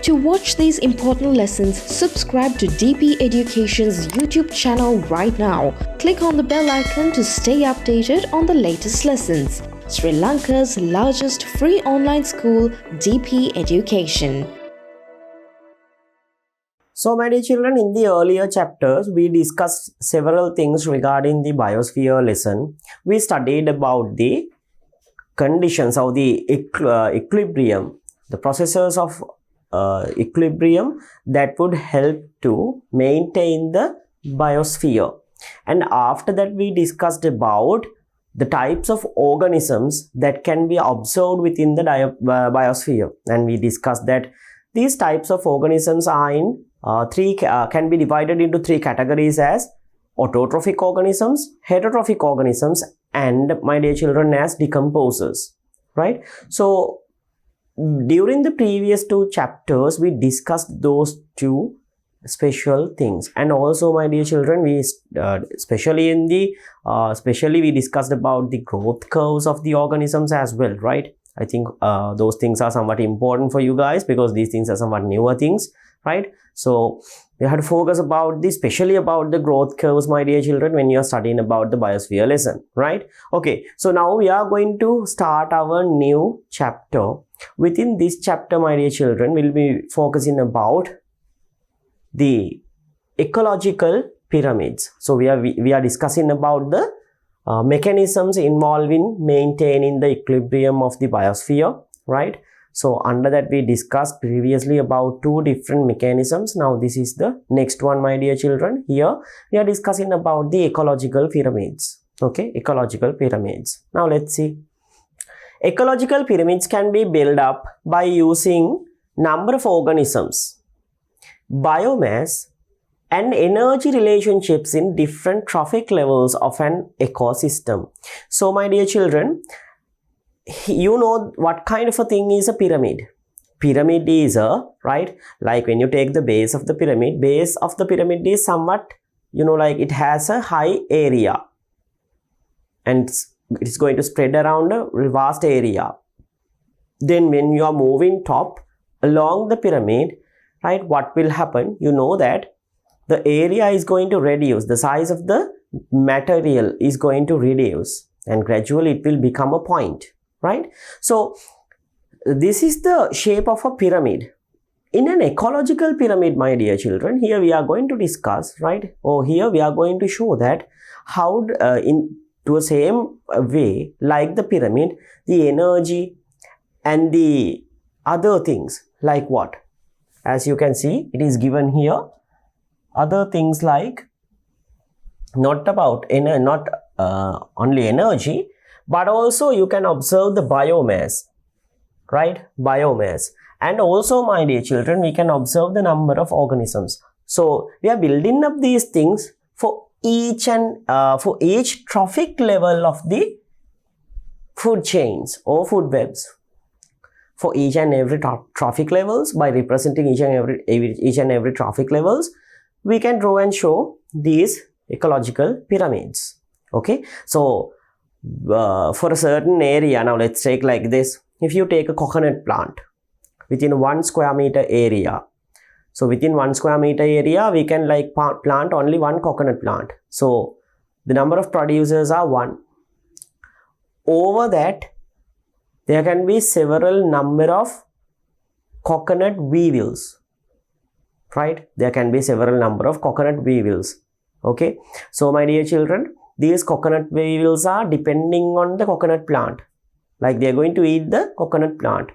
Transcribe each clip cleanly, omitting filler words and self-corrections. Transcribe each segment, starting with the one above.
To watch these important lessons, subscribe to DP Education's YouTube channel right now. Click on the bell icon to stay updated on the latest lessons. Sri Lanka's largest free online school, DP Education. So my dear children, in the earlier chapters, we discussed several things regarding the biosphere lesson. We studied about the conditions of the equilibrium, the processes of equilibrium that would help to maintain the biosphere. And after that, we discussed about the types of organisms that can be observed within the biosphere. And we discussed that these types of organisms are in can be divided into three categories as autotrophic organisms, heterotrophic organisms, and my dear children, as decomposers, right? So during the previous two chapters, we discussed those two special things, and also my dear children, we especially we discussed about the growth curves of the organisms as well, right? I think those things are somewhat important for you guys because these things are somewhat newer things, right? So we had to focus about this, especially about the growth curves, my dear children, when you are studying about the biosphere lesson, right? Okay, so now we are going to start our new chapter. Within this chapter, my dear children, we'll be focusing about the ecological pyramids. So we are discussing about the mechanisms involved in maintaining the equilibrium of the biosphere, right? So under that, we discussed previously about two different mechanisms. Now this is the next one, my dear children. Here we are discussing about the ecological pyramids. Okay, ecological pyramids. Now let's see. Ecological pyramids can be built up by using number of organisms, biomass, and energy relationships in different trophic levels of an ecosystem. So my dear children, you know what kind of a thing is a pyramid. Pyramid is right, like when you take the base of the pyramid is somewhat, like it has a high area and it's going to spread around a vast area. Then when you are moving top along the pyramid, right, what will happen? You know that the area is going to reduce, the size of the material is going to reduce, and gradually it will become a point, right? So this is the shape of a pyramid. In an ecological pyramid, my dear children, here we are going to discuss, right, or here we are going to show that how to a same way like the pyramid, the energy and the other things like what? As you can see, it is given here. Other things like not only energy, but also you can observe the biomass, right? Biomass. And also, my dear children, we can observe the number of organisms. So we are building up these things for each trophic level of the food chains or food webs. For each and every trophic levels, by representing each and every trophic levels, we can draw and show these ecological pyramids. Okay, so for a certain area, now let's take like this. If you take a coconut plant within 1 square meter area, so within 1 square meter area, we can like plant only one coconut plant. So the number of producers are 1. Over that, there can be several number of coconut weevils, right? There can be several number of coconut weevils. Okay, so my dear children, these coconut weevils are depending on the coconut plant, like they are going to eat the coconut plant.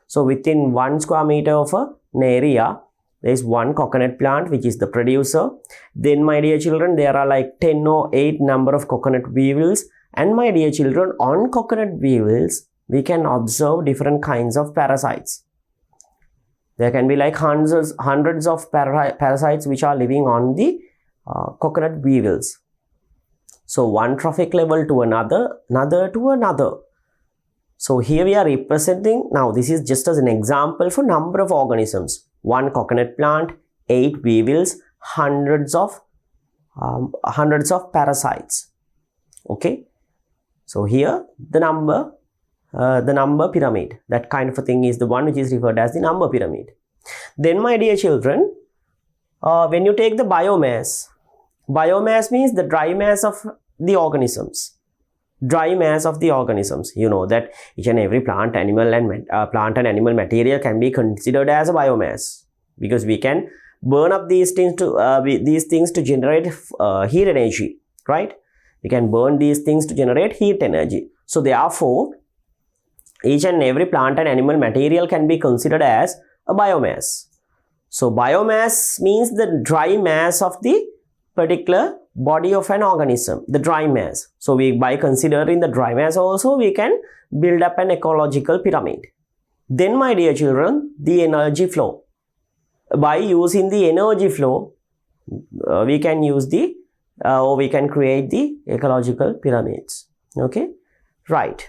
So within 1 square meter of an area, there is one coconut plant which is the producer. Then my dear children, there are like 10 or 8 number of coconut weevils. And my dear children, on coconut weevils, we can observe different kinds of parasites. There can be like hundreds of parasites which are living on the coconut weevils. So one trophic level to another to another. So here we are representing, now this is just as an example for number of organisms. One coconut plant, 8 weevils, hundreds of parasites. Okay, so here the number pyramid, that kind of a thing is the one which is referred as the number pyramid. Then my dear children, when you take the biomass means the dry mass of the organisms. Dry mass of the organisms. You know that each and every plant, animal and animal material can be considered as a biomass, because we can burn up these things to generate heat energy, right? We can burn these things to generate heat energy. So therefore, each and every plant and animal material can be considered as a biomass. So biomass means the dry mass of the particular body of an organism, the dry mass. So by considering the dry mass also, we can build up an ecological pyramid. Then my dear children, the energy flow. By using the energy flow, we can use the or we can create the ecological pyramids. Okay, right.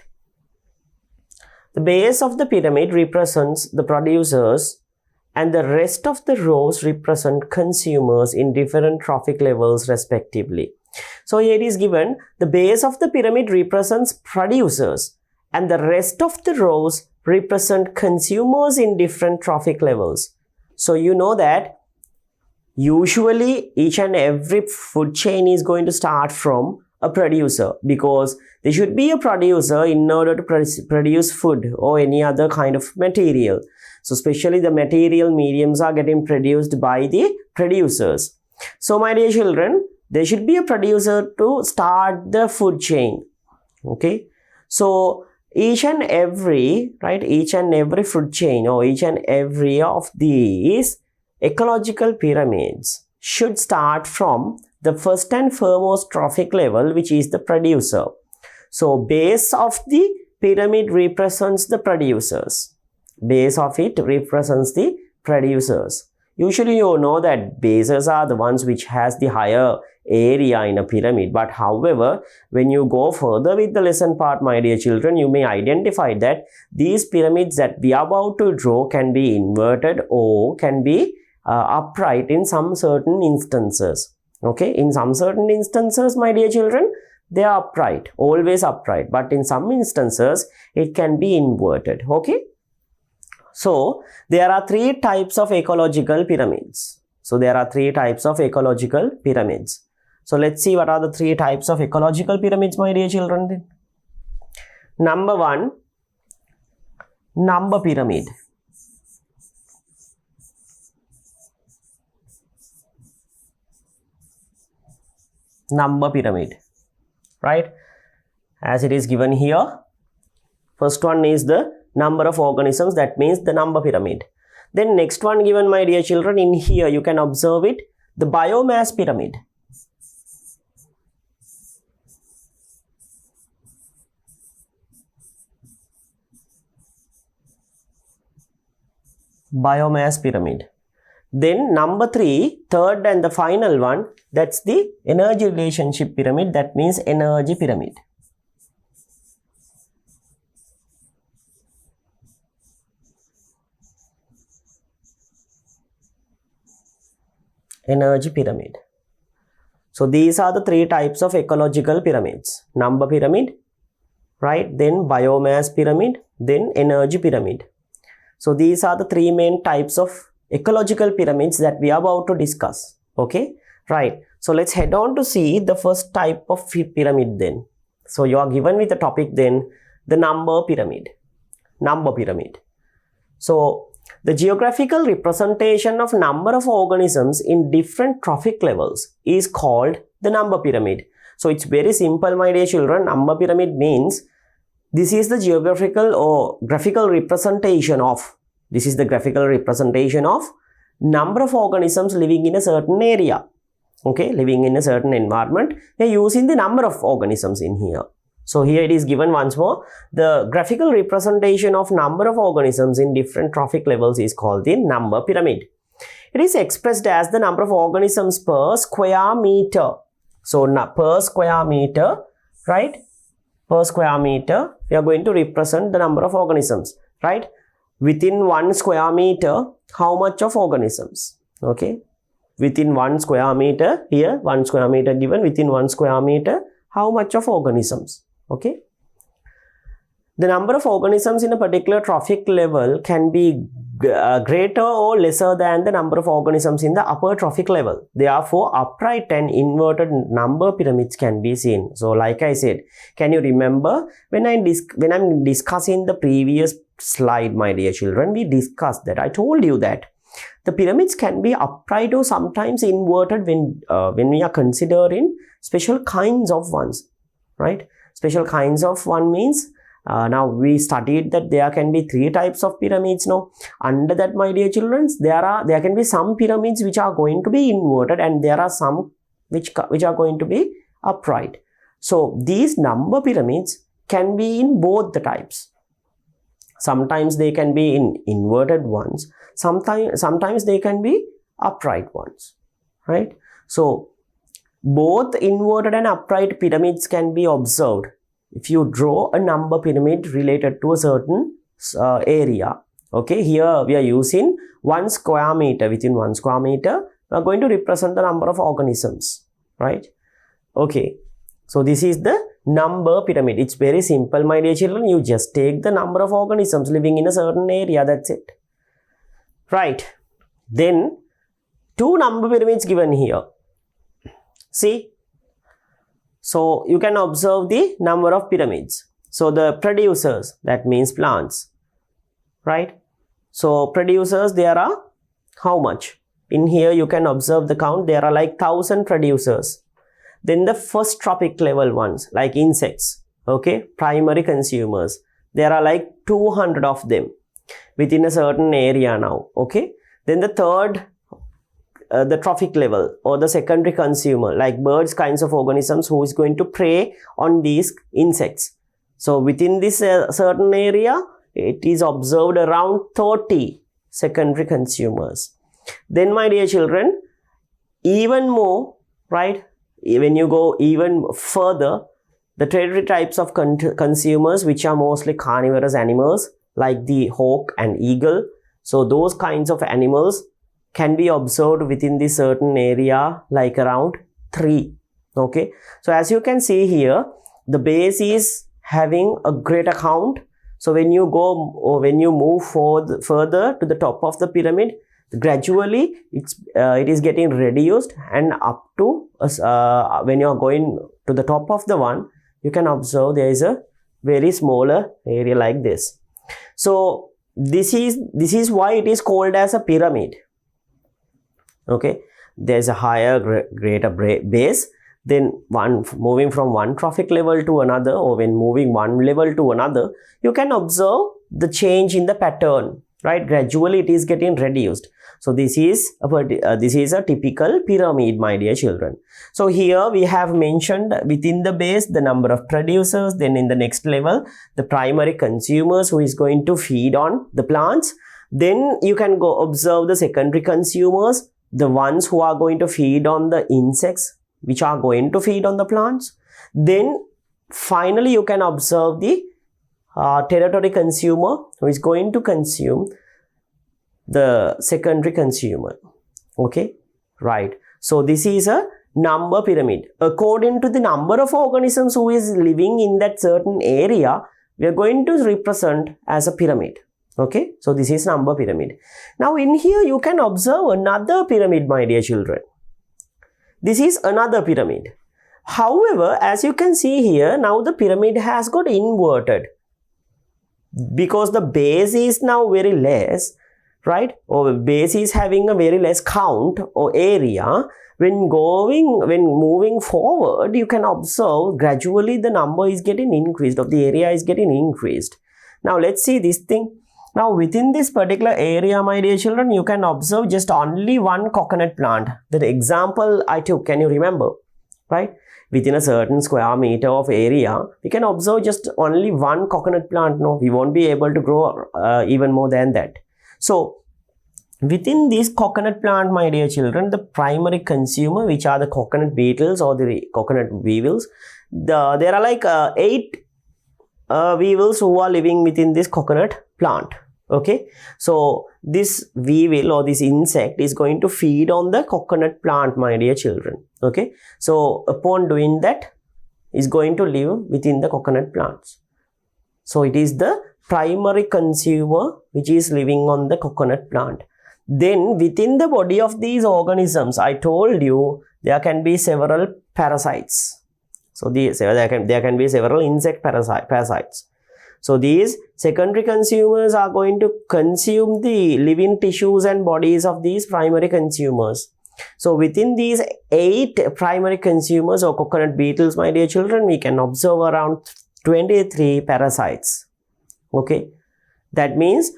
The base of the pyramid represents the producers, and the rest of the rows represent consumers in different trophic levels respectively. So here it is given, the base of the pyramid represents producers, and the rest of the rows represent consumers in different trophic levels. So you know that usually each and every food chain is going to start from a producer, because there should be a producer in order to produce food or any other kind of material. So especially the material mediums are getting produced by the producers. So my dear children, there should be a producer to start the food chain. Okay, so each and every food chain or each and every of these ecological pyramids should start from the first and foremost trophic level, which is the producer. So base of the pyramid represents the producers. Base of it represents the producers. Usually you know that bases are the ones which has the higher area in a pyramid, but however, when you go further with the lesson part, my dear children, you may identify that these pyramids that we are about to draw can be inverted or can be upright in some certain instances. Okay, in some certain instances, my dear children, they are upright, always upright, but in some instances it can be inverted. Okay, so there are three types of ecological pyramids. So let's see what are the three types of ecological pyramids, my dear children. Number one, number pyramid. Number pyramid, right? As it is given here, first one is the number of organisms, that means the number pyramid. Then next one given, my dear children, in here you can observe it, the biomass pyramid. Biomass pyramid. Then number three, third and the final one, that's the energy relationship pyramid, that means energy pyramid. Energy pyramid. So these are the three types of ecological pyramids. Number pyramid, right? Then biomass pyramid, then energy pyramid. So these are the three main types of ecological pyramids that we are about to discuss. Okay, right. So let's head on to see the first type of pyramid then. So you are given with the topic then, the number pyramid. Number pyramid. So the geographical representation of number of organisms in different trophic levels is called the number pyramid. So it's very simple, my dear children. Number pyramid means this is the geographical or graphical representation of, number of organisms living in a certain area. Okay, living in a certain environment. We are using the number of organisms in here. So here it is given once more, the graphical representation of number of organisms in different trophic levels is called the number pyramid. It is expressed as the number of organisms per square meter. So per square meter, right? Per square meter, we are going to represent the number of organisms, right? Within 1 square meter, how much of organisms? Okay, within 1 square meter, here 1 square meter given, within 1 square meter, how much of organisms? Okay. the number of organisms in a particular trophic level can be greater or lesser than the number of organisms in the upper trophic level. Therefore, upright and inverted number pyramids can be seen. So, like I said, can you remember when I'm discussing the previous slide, my dear children, we discussed that. I told you that the pyramids can be upright or sometimes inverted when we are considering special kinds of ones, right? Special kinds of one means now we studied that there can be 3 types of pyramids now. Under that, my dear children, there can be some pyramids which are going to be inverted, and there are some which are going to be upright. So these number pyramids can be in both the types. Sometimes they can be in inverted ones, sometimes they can be upright ones, right? So both inverted and upright pyramids can be observed if you draw a number pyramid related to a certain area. Okay, here we are using 1 square meter. Within 1 square meter, we are going to represent the number of organisms, right? Okay, so this is the number pyramid. It's very simple, my dear children. You just take the number of organisms living in a certain area, that's it, right? Then 2 number pyramids given here. See, so you can observe the number of pyramids. So the producers, that means plants, right? So producers, there are how much? In here you can observe the count. There are like 1000 producers. Then the first trophic level ones, like insects, okay, primary consumers, there are like 200 of them within a certain area now, okay. Then the third the trophic level or the secondary consumer, like birds, kinds of organisms who is going to prey on these insects. So within this certain area, it is observed around 30 secondary consumers. Then, my dear children, even more, right, when you go even further, the tertiary types of consumers, which are mostly carnivorous animals like the hawk and eagle. So those kinds of animals can be observed within this certain area, like around 3. Okay, so as you can see here, the base is having a greater count. So when you go or when you move further to the top of the pyramid, gradually it is getting reduced, and up to when you are going to the top of the one, you can observe there is a very smaller area like this. So this is why it is called as a pyramid. Okay, there's a higher greater base. Then moving from one trophic level to another, or when moving one level to another, you can observe the change in the pattern, right? Gradually it is getting reduced. So this is a typical pyramid, my dear children. So here we have mentioned within the base the number of producers. Then in the next level, the primary consumers who is going to feed on the plants. Then you can go observe the secondary consumers, the ones who are going to feed on the insects which are going to feed on the plants. Then finally you can observe the territory consumer who is going to consume the secondary consumer. Okay, right. So this is a number pyramid. According to the number of organisms who is living in that certain area, we are going to represent as a pyramid. Okay, so this is number pyramid. Now in here you can observe another pyramid, my dear children. This is another pyramid. However, as you can see here, now the pyramid has got inverted because the base is now very less, right? Or base is having a very less count or area. When moving forward, you can observe gradually the number is getting increased, of the area is getting increased. Now let's see this thing. Now within this particular area, my dear children, you can observe just only one coconut plant. The example I took, can you remember? Right? Within a certain square meter of area, we can observe just only one coconut plant. No, we won't be able to grow even more than that. So within this coconut plant, my dear children, the primary consumer, which are the coconut beetles or the coconut weevils, there are like 8 weevils who are living within this coconut plant. Okay, so this weevil or this insect is going to feed on the coconut plant, my dear children. Okay, so upon doing that, is going to live within the coconut plants. So it is the primary consumer which is living on the coconut plant. Then within the body of these organisms, I told you there can be several parasites. So there can be several insect parasites. So these secondary consumers are going to consume the living tissues and bodies of these primary consumers. So within these 8 primary consumers or coconut beetles, my dear children, we can observe around 23 parasites. Okay, that means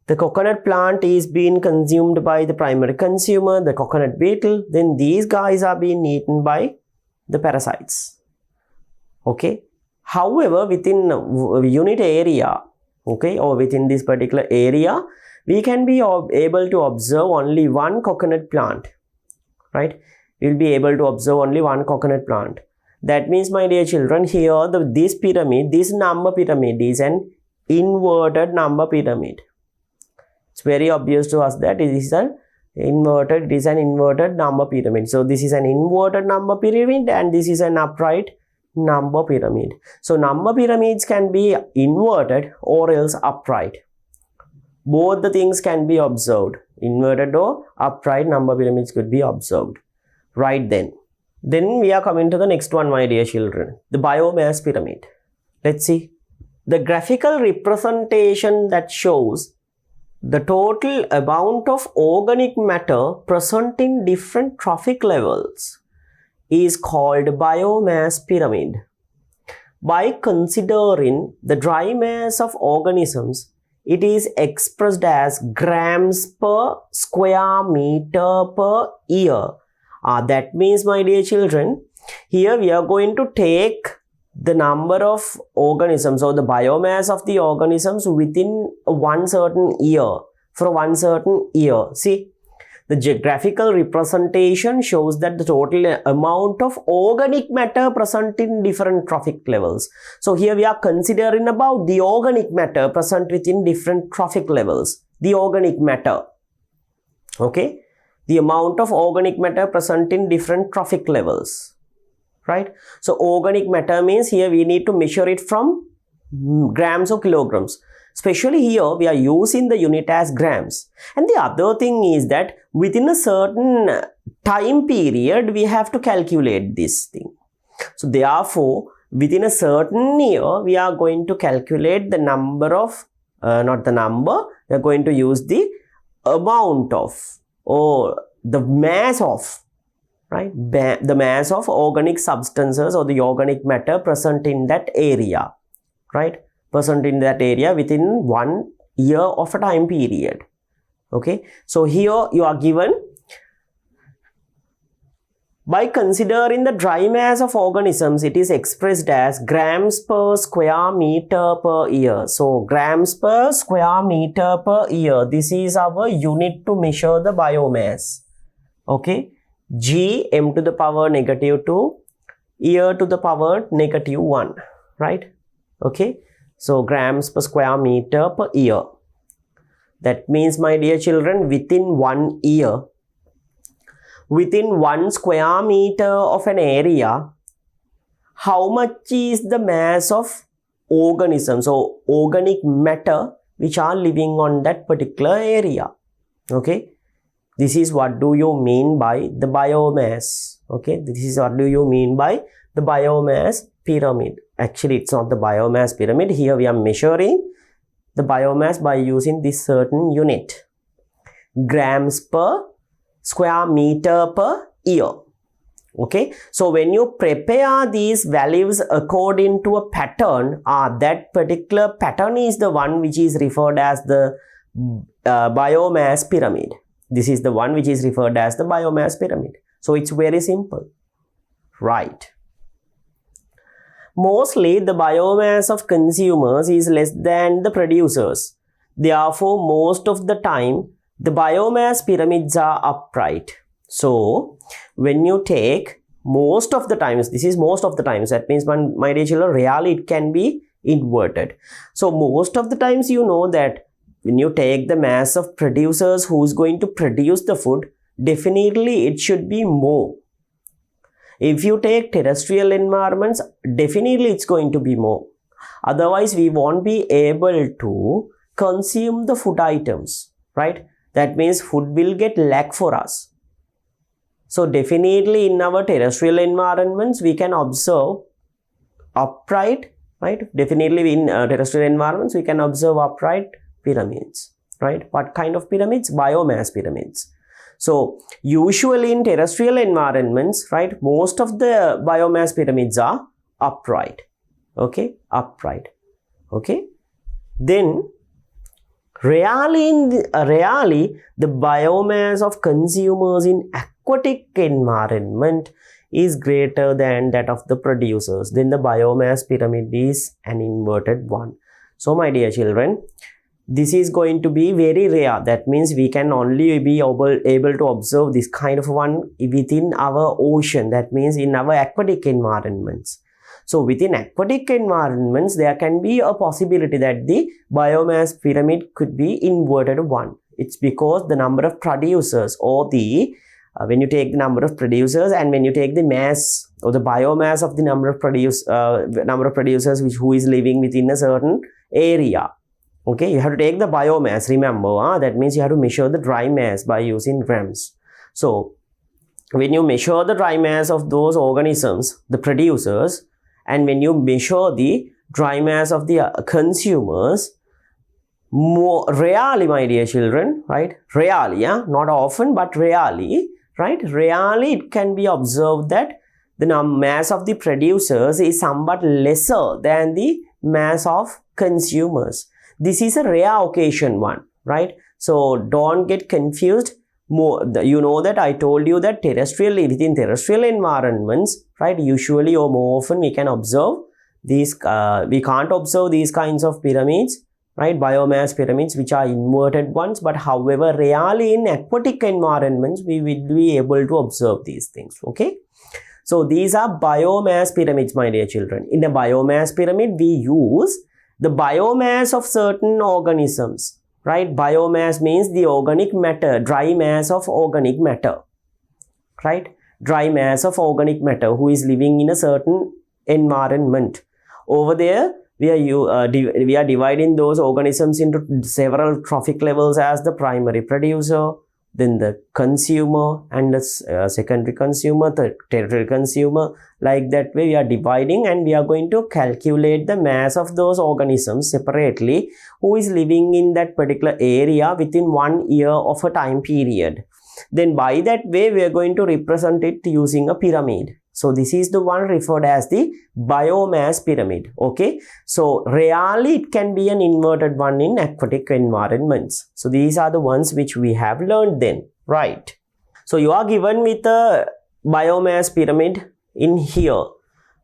the coconut plant is being consumed by the primary consumer, the coconut beetle. Then these guys are being eaten by the parasites. Okay. However, within unit area, okay, or within this particular area, we can be able to observe only one coconut plant, right? We will be able to observe only one coconut plant. That means, my dear children, here this pyramid, this number pyramid is an inverted number pyramid. It's very obvious to us that it is an inverted number pyramid. So this is an inverted number pyramid and this is an upright number pyramid. So number pyramids can be inverted or else upright. Both the things can be observed. Inverted or upright number pyramids could be observed. Right then. Then we are coming to the next one, my dear children. The biomass pyramid. Let's see. The graphical representation that shows the total amount of organic matter present in different trophic levels is called biomass pyramid. By considering the dry mass of organisms, it is expressed as grams per square meter per year. That means, my dear children, here we are going to take the number of organisms or the biomass of the organisms within one certain year, for one certain year. See, the geographical representation shows that the total amount of organic matter present in different trophic levels. So here we are considering about the organic matter present within different trophic levels. The organic matter. Okay. The amount of organic matter present in different trophic levels. Right. So organic matter means here we need to measure it from grams or kilograms. Especially here we are using the unit as grams. And the other thing is that within a certain time period we have to calculate this thing. So therefore within a certain year we are going to calculate the number of, not the number, we are going to use the amount of or the mass of, right, the mass of organic substances or the organic matter present in that area, right, present in that area within 1 year of a time period. Okay, so here you are given by considering the dry mass of organisms, it is expressed as grams per square meter per year. So grams per square meter per year, this is our unit to measure the biomass. Okay, G m to the power -2 year to the power -1, right? Okay, so grams per square meter per year. That means, my dear children, within 1 year, within 1 square meter of an area, how much is the mass of organisms or organic matter which are living on that particular area? Okay, this is what do you mean by the biomass. Okay, this is what do you mean by the biomass pyramid. Actually, it's not the biomass pyramid. Here we are measuring the biomass by using this certain unit, grams per square meter per year. Okay, so when you prepare these values according to a pattern, that particular pattern is the one which is referred as the biomass pyramid. This is the one which is referred as the biomass pyramid. So it's very simple, right? Mostly the biomass of consumers is less than the producers. Therefore, most of the time the biomass pyramids are upright. So when you take most of the times, this is most of the times, that means, my dear children, really it can be inverted. So most of the times you know that when you take the mass of producers who is going to produce the food, definitely it should be more. If you take terrestrial environments, definitely it's going to be more. Otherwise, we won't be able to consume the food items, right? That means food will get lack for us. So definitely in our terrestrial environments, we can observe upright, right? Definitely in terrestrial environments, we can observe upright pyramids, right? What kind of pyramids? Biomass pyramids. So usually in terrestrial environments, right, most of the biomass pyramids are upright. Okay, upright. Okay, then rarely the biomass of consumers in aquatic environment is greater than that of the producers. Then the biomass pyramid is an inverted one. So my dear children, this is going to be very rare. That means we can only be able to observe this kind of one within our ocean. That means in our aquatic environments. So within aquatic environments, there can be a possibility that the biomass pyramid could be inverted one. It's because the number of producers, or the when you take the number of producers and when you take the mass or the biomass of the number of producers who is living within a certain area. Okay, you have to take the biomass, remember, that means you have to measure the dry mass by using grams. So when you measure the dry mass of those organisms, the producers, and when you measure the dry mass of the consumers, more rarely, my dear children, right? Rarely, not often, but rarely, right? Rarely it can be observed that the mass of the producers is somewhat lesser than the mass of consumers. This is a rare occasion one, right? So don't get confused. You know that I told you that within terrestrial environments, right, usually or more often we can observe these, we can't observe these kinds of pyramids, right, biomass pyramids which are inverted ones, but however rarely in aquatic environments we will be able to observe these things. Okay, so these are biomass pyramids, my dear children. In a biomass pyramid we use the biomass of certain organisms, right? Biomass means the organic matter, dry mass of organic matter, right? Dry mass of organic matter who is living in a certain environment. Over there, we are dividing those organisms into several trophic levels as the primary producer, then the consumer, and the secondary consumer, the tertiary consumer. Like that way we are dividing, and we are going to calculate the mass of those organisms separately who is living in that particular area within 1 year of a time period. Then by that way we are going to represent it using a pyramid. So this is the one referred as the biomass pyramid. Okay, so rarely it can be an inverted one in aquatic environments. So these are the ones which we have learned then, right? So you are given with a biomass pyramid in here.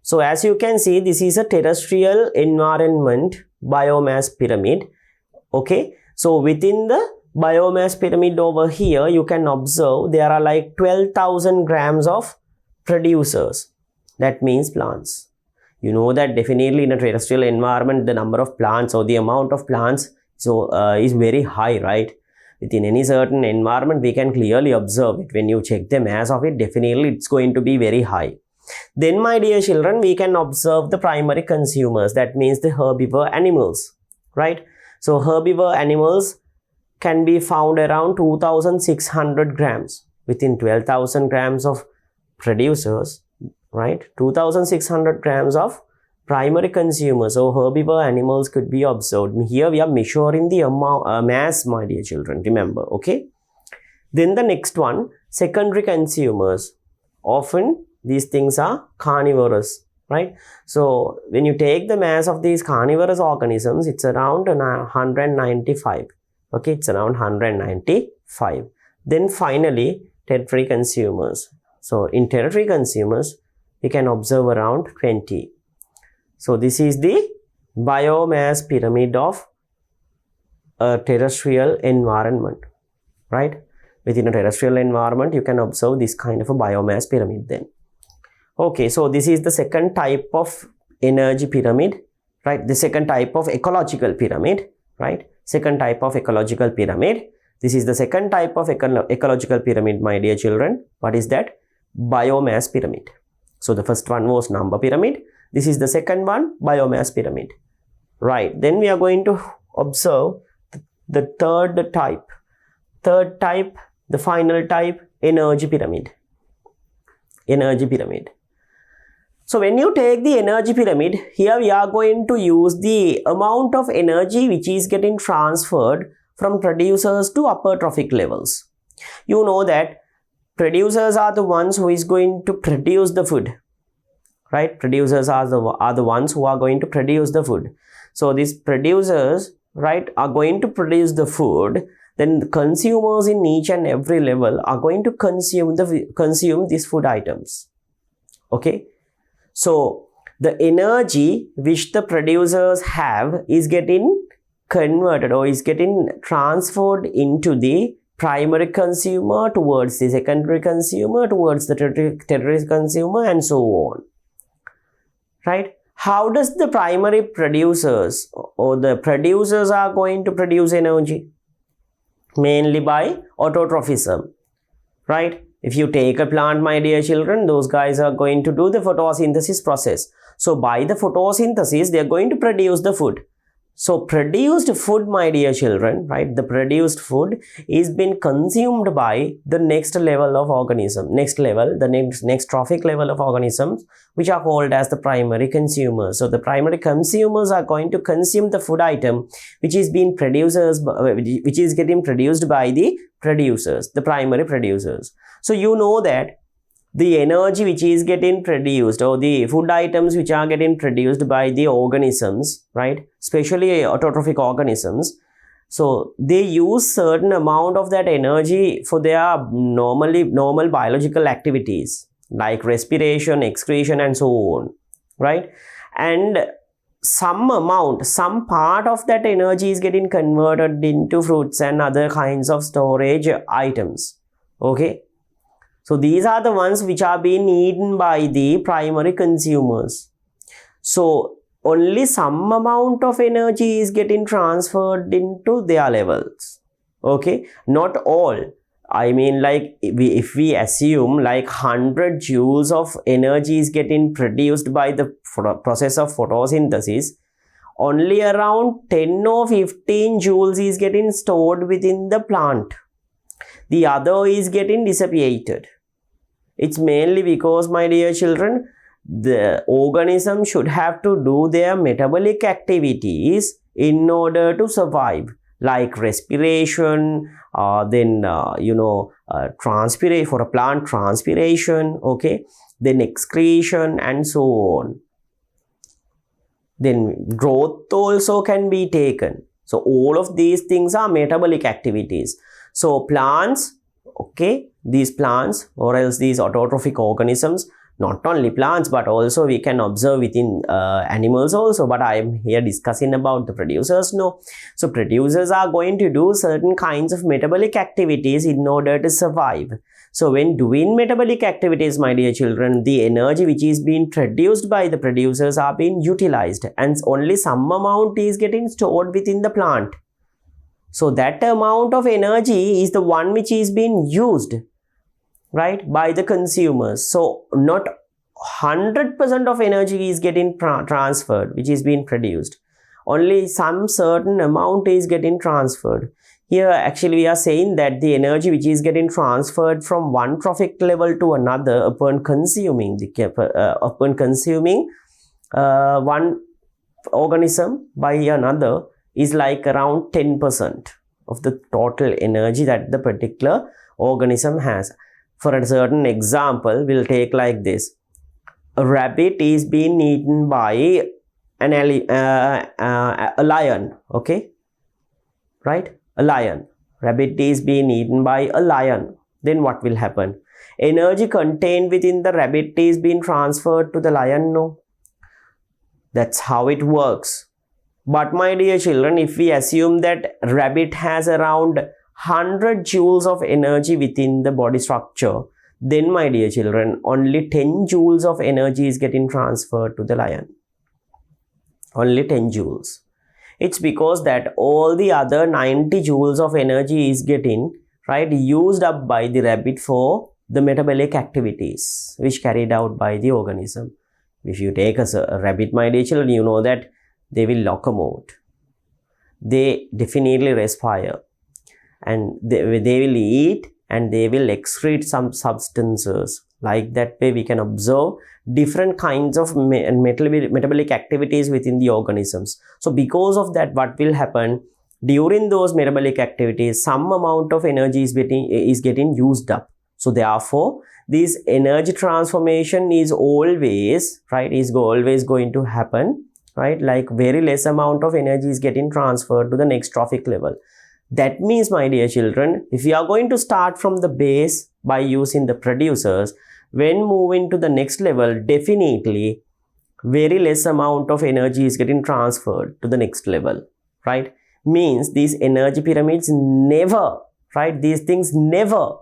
So as you can see, this is a terrestrial environment biomass pyramid. Okay, so within the biomass pyramid over here, you can observe there are like 12,000 grams of producers. That means plants. You know that definitely in a terrestrial environment, the number of plants or the amount of plants is very high, right? Within any certain environment, we can clearly observe it. When you check the mass of it, definitely it's going to be very high. Then, my dear children, we can observe the primary consumers. That means the herbivore animals, right? So herbivore animals can be found around 2,600 grams within 12,000 grams of producers, right? 2,600 grams of primary consumers or herbivore animals could be observed. Here we are measuring the mass, my dear children, remember. Okay, then the next one, secondary consumers. Often these things are carnivorous, right? So when you take the mass of these carnivorous organisms, it's around 195. Okay, it's around 195. Then finally tertiary consumers. So in tertiary consumers, we can observe around 20. So this is the biomass pyramid of a terrestrial environment, right? Within a terrestrial environment, you can observe this kind of a biomass pyramid then. Okay, so this is the second type of energy pyramid, right? The second type of ecological pyramid, right? Second type of ecological pyramid. This is the second type of ecological pyramid, my dear children. What is that? Biomass pyramid. So the first one was number pyramid. This is the second one, biomass pyramid. Right, then we are going to observe the third type, the final type, energy pyramid. So when you take the energy pyramid, here we are going to use the amount of energy which is getting transferred from producers to upper trophic levels. You know that producers are the ones who is going to produce the food, right? Producers are the ones who are going to produce the food. So these producers, right, are going to produce the food. Then the consumers in each and every level are going to consume these food items. Okay. So the energy which the producers have is getting converted or is getting transferred into the primary consumer, towards the secondary consumer, towards the tertiary consumer, and so on. Right? How does the primary producers or the producers are going to produce energy? Mainly by autotrophism. Right? If you take a plant, my dear children, those guys are going to do the photosynthesis process. So by the photosynthesis, they are going to produce the food. So produced food, my dear children, right, the produced food is being consumed by the next level of organism, the next trophic level of organisms, which are called as the primary consumers. So the primary consumers are going to consume the food item which is getting produced by the producers, the primary producers. So you know that the energy which is getting produced, or the food items which are getting produced by the organisms, right, especially autotrophic organisms, so they use certain amount of that energy for their normal biological activities like respiration, excretion, and so on, right? And some part of that energy is getting converted into fruits and other kinds of storage items. Okay. So these are the ones which are being eaten by the primary consumers. So only some amount of energy is getting transferred into their levels. Okay, not all. I mean, like if we assume like 100 joules of energy is getting produced by the process of photosynthesis, only around 10 or 15 joules is getting stored within the plant. The other is getting dissipated. It's mainly because, my dear children, the organism should have to do their metabolic activities in order to survive, like respiration, transpiration, for a plant, transpiration, okay, then excretion, and so on. Then growth also can be taken. So all of these things are metabolic activities. So plants, okay, these plants or else these autotrophic organisms, not only plants but also we can observe within animals also, but I am here discussing about the producers. No, so producers are going to do certain kinds of metabolic activities in order to survive. So when doing metabolic activities, my dear children, the energy which is being produced by the producers are being utilized, and only some amount is getting stored within the plant. So that amount of energy is the one which is being used, right, by the consumers. So not 100% of energy is getting transferred, which is being produced. Only some certain amount is getting transferred. Here actually we are saying that the energy which is getting transferred from one trophic level to another upon consuming one organism by another is like around 10% of the total energy that the particular organism has. For a certain example, we'll take like this. A rabbit is being eaten by a lion, okay, right? A lion. Rabbit is being eaten by a lion. Then what will happen? Energy contained within the rabbit is being transferred to the lion? No. That's how it works. But my dear children, if we assume that rabbit has around 100 joules of energy within the body structure, then my dear children, only 10 joules of energy is getting transferred to the lion. Only 10 joules. It's because that all the other 90 joules of energy is getting, right, used up by the rabbit for the metabolic activities which carried out by the organism. If you take a rabbit, my dear children, you know that they will locomote, they definitely respire, and they will eat, and they will excrete some substances. Like that way we can observe different kinds of metabolic activities within the organisms. So because of that, what will happen during those metabolic activities, some amount of energy is getting used up. So therefore this energy transformation is always going to happen, right? Like very less amount of energy is getting transferred to the next trophic level. That means, my dear children, if we are going to start from the base by using the producers, when moving to the next level, definitely very less amount of energy is getting transferred to the next level, right? Means these energy pyramids never, right? These things never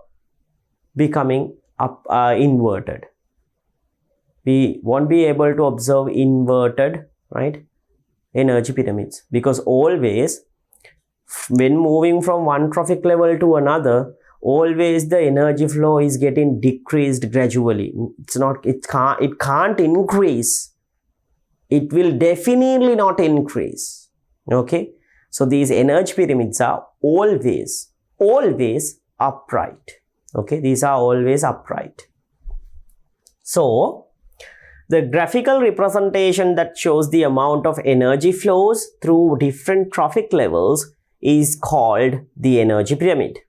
becoming up inverted. We won't be able to observe inverted, right, energy pyramids, because always when moving from one trophic level to another, always the energy flow is getting decreased gradually. It can't increase. It will definitely not increase. Okay, so these energy pyramids are always upright. Okay, these are always upright. So the graphical representation that shows the amount of energy flows through different trophic levels is called the energy pyramid.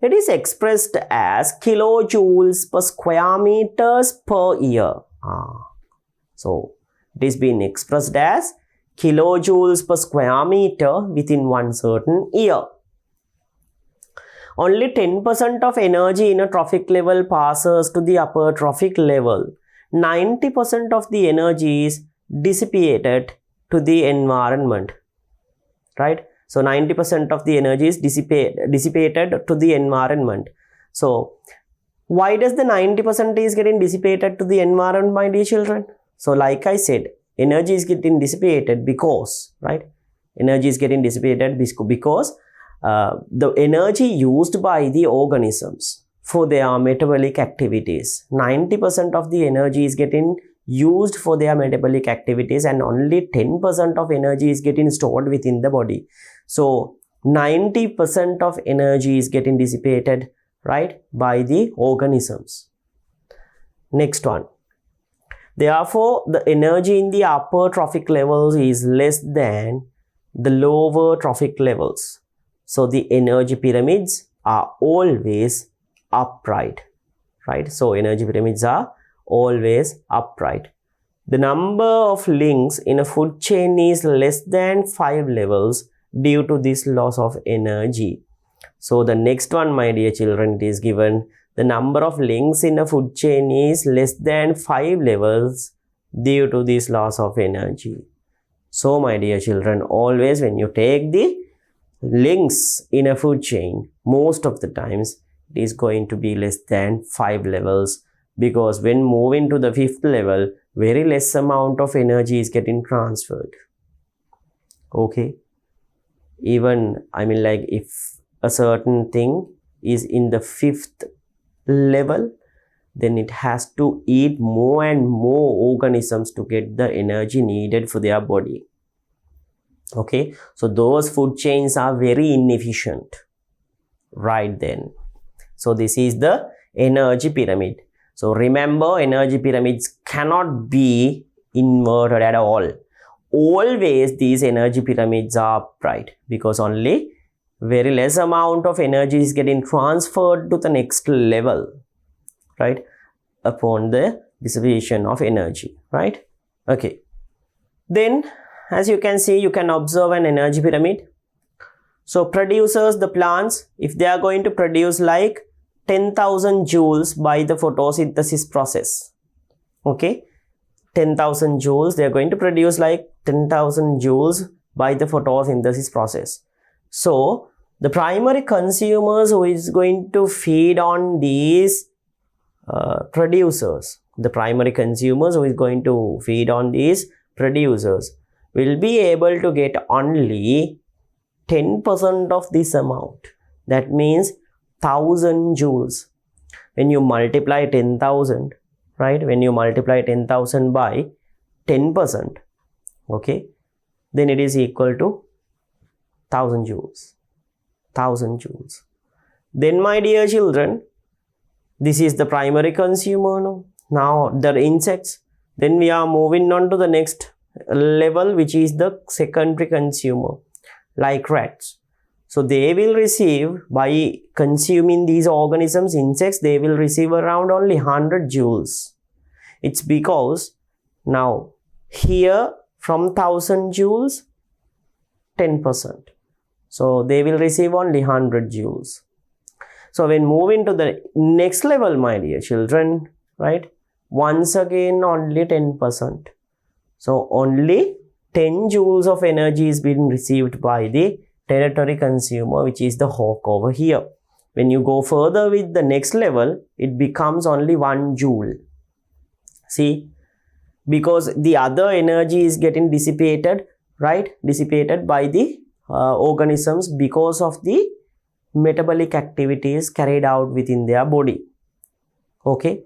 It is expressed as kilojoules per square meters per year. So it is being expressed as kilojoules per square meter within one certain year. Only 10% of energy in a trophic level passes to the upper trophic level. 90% of the energy is dissipated to the environment, right? So 90% of the energy is dissipated to the environment. So why does the 90% is getting dissipated to the environment, my dear children? So like I said, energy is getting dissipated because, right? Energy is getting dissipated because the energy used by the organisms for their metabolic activities, 90% of the energy is getting used for their metabolic activities, and only 10% of energy is getting stored within the body. So 90% of energy is getting dissipated, right, by the organisms. Next one. Therefore, the energy in the upper trophic levels is less than the lower trophic levels. So the energy pyramids are always upright, right? So energy pyramids are always upright. The number of links in a food chain is less than 5 levels due to this loss of energy. So the next one, my dear children, it is given the number of links in a food chain is less than 5 levels due to this loss of energy. So my dear children, always when you take the links in a food chain, most of the times it is going to be less than 5 levels, because when moving to the 5th level, very less amount of energy is getting transferred. Okay, even like if a certain thing is in the 5th level, then it has to eat more and more organisms to get the energy needed for their body. Okay, so those food chains are very inefficient, right? Then so this is the energy pyramid. So remember, energy pyramids cannot be inverted at all. Always these energy pyramids are upright, because only very less amount of energy is getting transferred to the next level, right, upon the dissipation of energy, right? Okay, then as you can see, you can observe an energy pyramid. So producers, the plants, if they are going to produce like 10,000 joules by the photosynthesis process, okay, 10,000 joules, they are going to produce like 10,000 joules by the photosynthesis process. So the primary consumers who is going to feed on these producers, the primary consumers who is going to feed on these producers will be able to get only 10% of this amount. That means 1000 joules. When you multiply 10,000, right, when you multiply 10,000 by 10%, okay, then it is equal to 1000 joules. 1000 joules. Then, my dear children, this is the primary consumer now. Now the insects. Then we are moving on to the next level, which is the secondary consumer, like rats. So they will receive, by consuming these organisms, insects, they will receive around only 100 joules. It's because now here from 1000 joules, 10%. So they will receive only 100 joules. So when moving to the next level, my dear children, right, once again only 10%. So only 10 joules of energy is being received by the territory consumer, which is the hawk over here. When you go further with the next level, it becomes only 1 joule. See, because the other energy is getting dissipated, right, dissipated by the organisms because of the metabolic activities carried out within their body. Okay,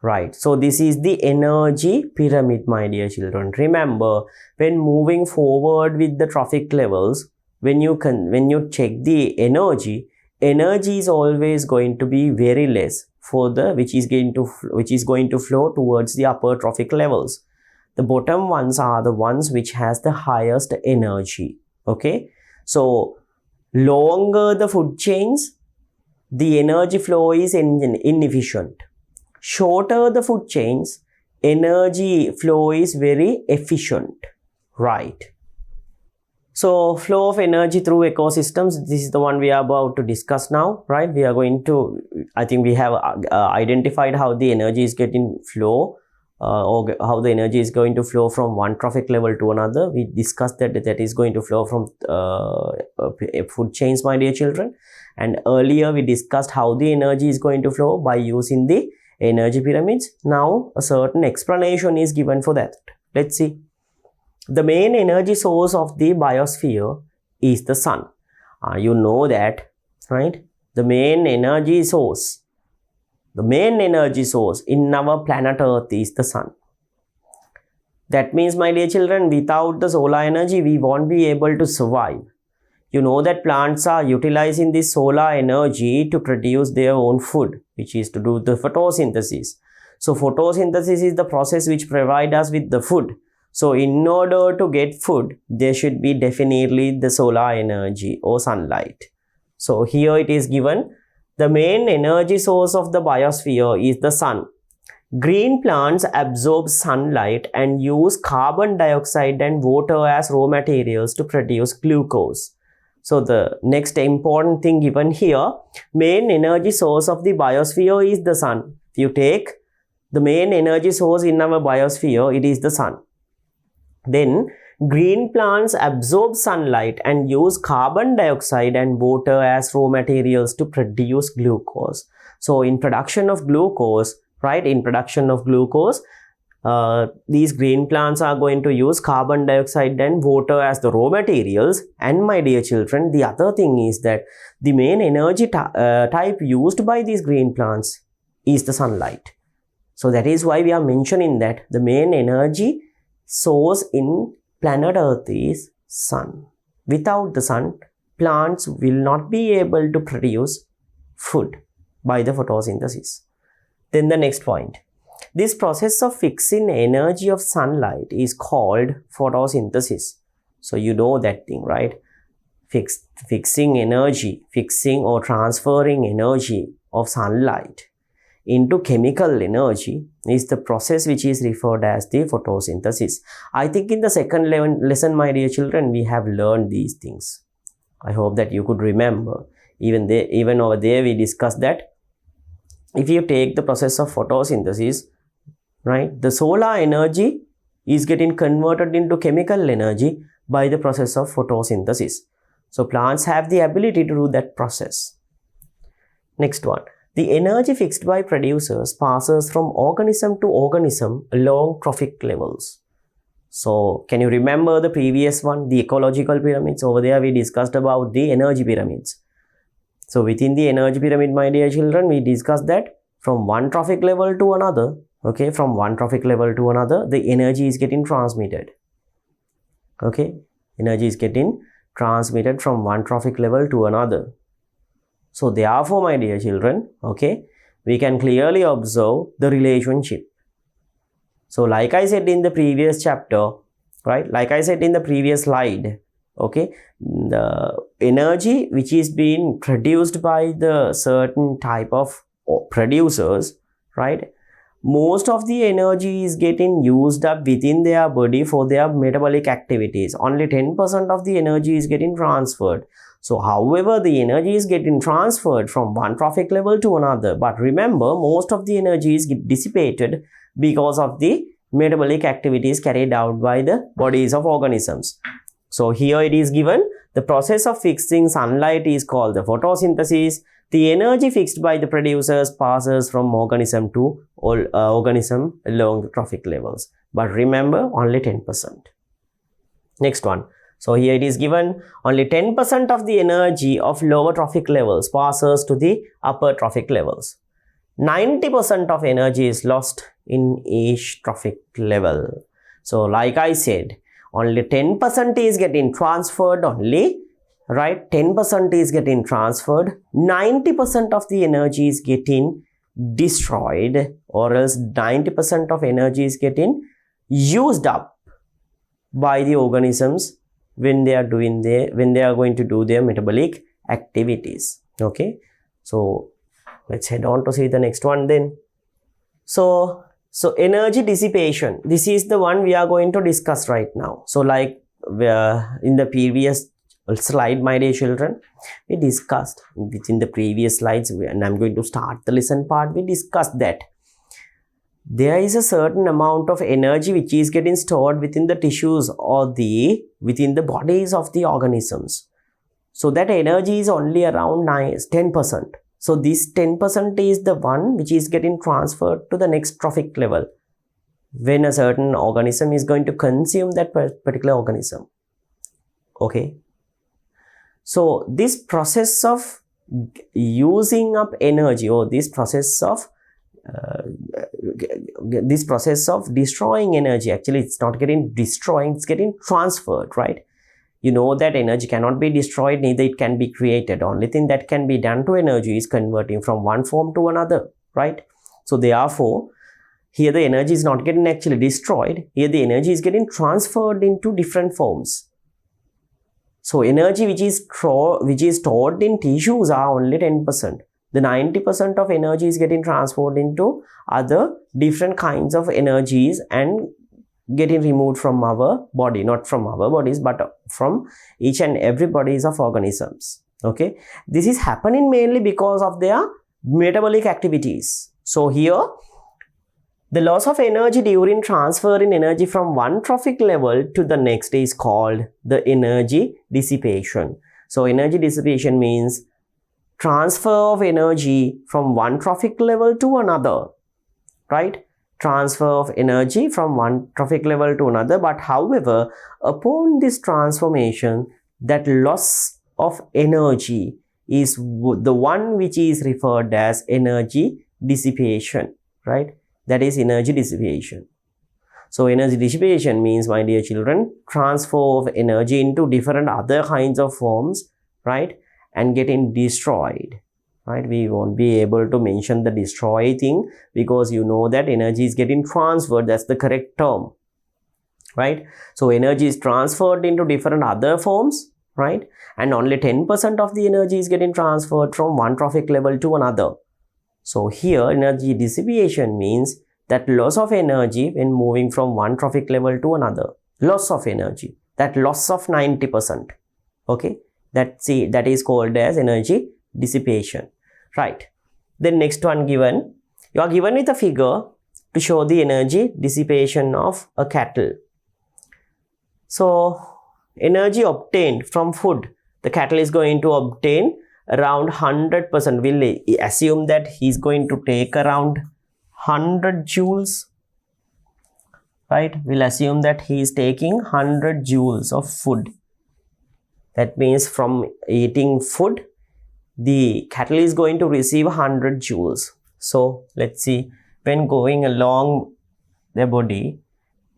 right. So this is the energy pyramid, my dear children. Remember, when moving forward with the trophic levels, when you check the energy is always going to be very less for the which is going to flow towards the upper trophic levels. The bottom ones are the ones which has the highest energy. Okay, so longer the food chains, the energy flow is inefficient. Shorter the food chains, energy flow is very efficient, right? So flow of energy through ecosystems, this is the one we are about to discuss now, right? We are going to, I think we have identified how the energy is getting flow, or how the energy is going to flow from one trophic level to another. We discussed that is going to flow from food chains, my dear children. And earlier we discussed how the energy is going to flow by using the energy pyramids. Now a certain explanation is given for that. Let's see. The main energy source of the biosphere is the sun. You know that, right? The main energy source in our planet Earth is the sun. That means, my dear children, without the solar energy, we won't be able to survive. You know that plants are utilizing this solar energy to produce their own food, which is to do the photosynthesis. So photosynthesis is the process which provides us with the food. So in order to get food, there should be definitely the solar energy or sunlight. So here it is given, the main energy source of the biosphere is the sun. Green plants absorb sunlight and use carbon dioxide and water as raw materials to produce glucose. So the next important thing given here, main energy source of the biosphere is the sun. If you take the main energy source in our biosphere, it is the sun. Then green plants absorb sunlight and use carbon dioxide and water as raw materials to produce glucose. So in production of glucose, right, these green plants are going to use carbon dioxide and water as the raw materials. And my dear children, the other thing is that the main energy type used by these green plants is the sunlight. So that is why we are mentioning that the main energy source in planet Earth is sun. Without the sun, plants will not be able to produce food by the photosynthesis. Then the next point. This process of fixing energy of sunlight is called photosynthesis. So you know that thing, right? Fixing or transferring energy of sunlight into chemical energy is the process which is referred as the photosynthesis. I think in the second lesson, my dear children, we have learned these things. I hope that you could remember. Even over there we discussed that if you take the process of photosynthesis, right, the solar energy is getting converted into chemical energy by the process of photosynthesis. So plants have the ability to do that process. Next one. The energy fixed by producers passes from organism to organism along trophic levels. So can you remember the previous one, the ecological pyramids? Over there we discussed about the energy pyramids. So within the energy pyramid, my dear children, we discussed that from one trophic level to another, okay, the energy is getting transmitted. Okay, energy is getting transmitted from one trophic level to another. So therefore, my dear children, okay, we can clearly observe the relationship. So like I said in the previous chapter, right, like I said in the previous slide, okay, the energy which is being produced by the certain type of producers, right, most of the energy is getting used up within their body for their metabolic activities. Only 10% of the energy is getting transferred. So however, the energy is getting transferred from one trophic level to another, but remember, most of the energy is dissipated because of the metabolic activities carried out by the bodies of organisms. So here it is given, the process of fixing sunlight is called the photosynthesis. The energy fixed by the producers passes from organism to organism along the trophic levels. But remember, only 10%. Next one. So here it is given, only 10% of the energy of lower trophic levels passes to the upper trophic levels. 90% of energy is lost in each trophic level. So like I said, only 10% is getting transferred only, right? 10% is getting transferred, 90% of the energy is getting destroyed, or else 90% of energy is getting used up by the organisms when they are going to do their metabolic activities. Okay, so let's head on to see the next one then. So energy dissipation, this is the one we are going to discuss right now. So like in the previous slide, my dear children, we discussed within the previous slides, and I'm going to start the lesson part. We discussed that there is a certain amount of energy which is getting stored within the tissues or within the bodies of the organisms. So that energy is only around 10%. So this 10% is the one which is getting transferred to the next trophic level when a certain organism is going to consume that particular organism. Okay. So this process of using up energy, or this process of destroying energy, actually it's not getting destroyed, it's getting transferred, right? You know that energy cannot be destroyed, neither it can be created. Only thing that can be done to energy is converting from one form to another, right? So therefore, here the energy is not getting actually destroyed, here the energy is getting transferred into different forms. So energy which is stored in tissues are only 10%. The 90% of energy is getting transferred into other different kinds of energies and getting removed from our body, not from our bodies, but from each and every bodies of organisms. Okay, this is happening mainly because of their metabolic activities. So here, the loss of energy during transferring energy from one trophic level to the next is called the energy dissipation. So energy dissipation means transfer of energy from one trophic level to another, right? Transfer of energy from one trophic level to another, but however, upon this transformation, that loss of energy is the one which is referred as energy dissipation, right? That is energy dissipation. So energy dissipation means, my dear children, transfer of energy into different other kinds of forms, right? And getting destroyed, right? We won't be able to mention the destroy thing because you know that energy is getting transferred. That's the correct term, right? So energy is transferred into different other forms, right? And only 10% of the energy is getting transferred from one trophic level to another. So here energy dissipation means that loss of energy when moving from one trophic level to another. Loss of energy, that loss of 90%. Okay, that is called as energy dissipation, right? Then next one given, you are given with a figure to show the energy dissipation of a cattle. So energy obtained from food, the cattle is going to obtain around 100%. We'll assume that he's going to take around 100 joules, right? We'll assume that he is taking 100 joules of food. That means from eating food, the cattle is going to receive 100 joules. So let's see, when going along their body,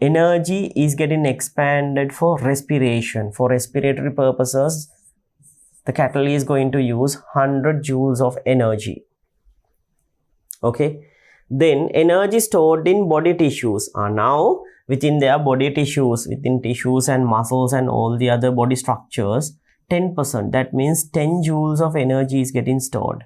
energy is getting expanded for respiration. For respiratory purposes, the cattle is going to use 100 joules of energy. Okay, then energy stored in body tissues are now within their body tissues, within tissues and muscles and all the other body structures, 10%. That means 10 joules of energy is getting stored.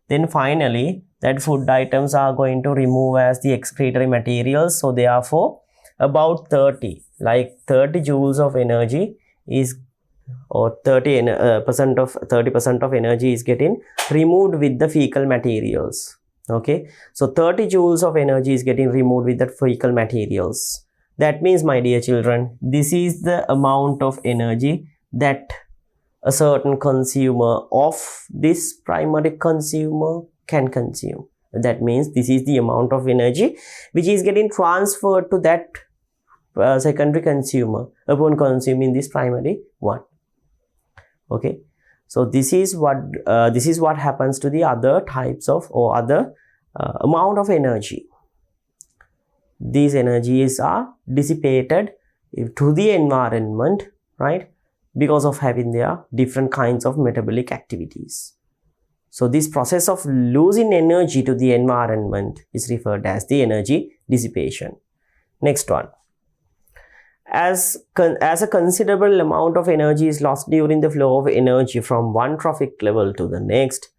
Then finally, that food items are going to remove as the excretory materials. So therefore, about 30 joules of energy is, or 30% of energy is getting removed with the fecal materials. Okay, so 30 joules of energy is getting removed with the fecal materials. That means, my dear children, this is the amount of energy that a certain consumer of this primary consumer can consume. That means this is the amount of energy which is getting transferred to that secondary consumer upon consuming this primary one. Okay, so this is what happens to the other types of or other amount of energy. These energies are dissipated to the environment, right, because of having their different kinds of metabolic activities. So this process of losing energy to the environment is referred as the energy dissipation. Next one. As a considerable amount of energy is lost during the flow of energy from one trophic level to the next,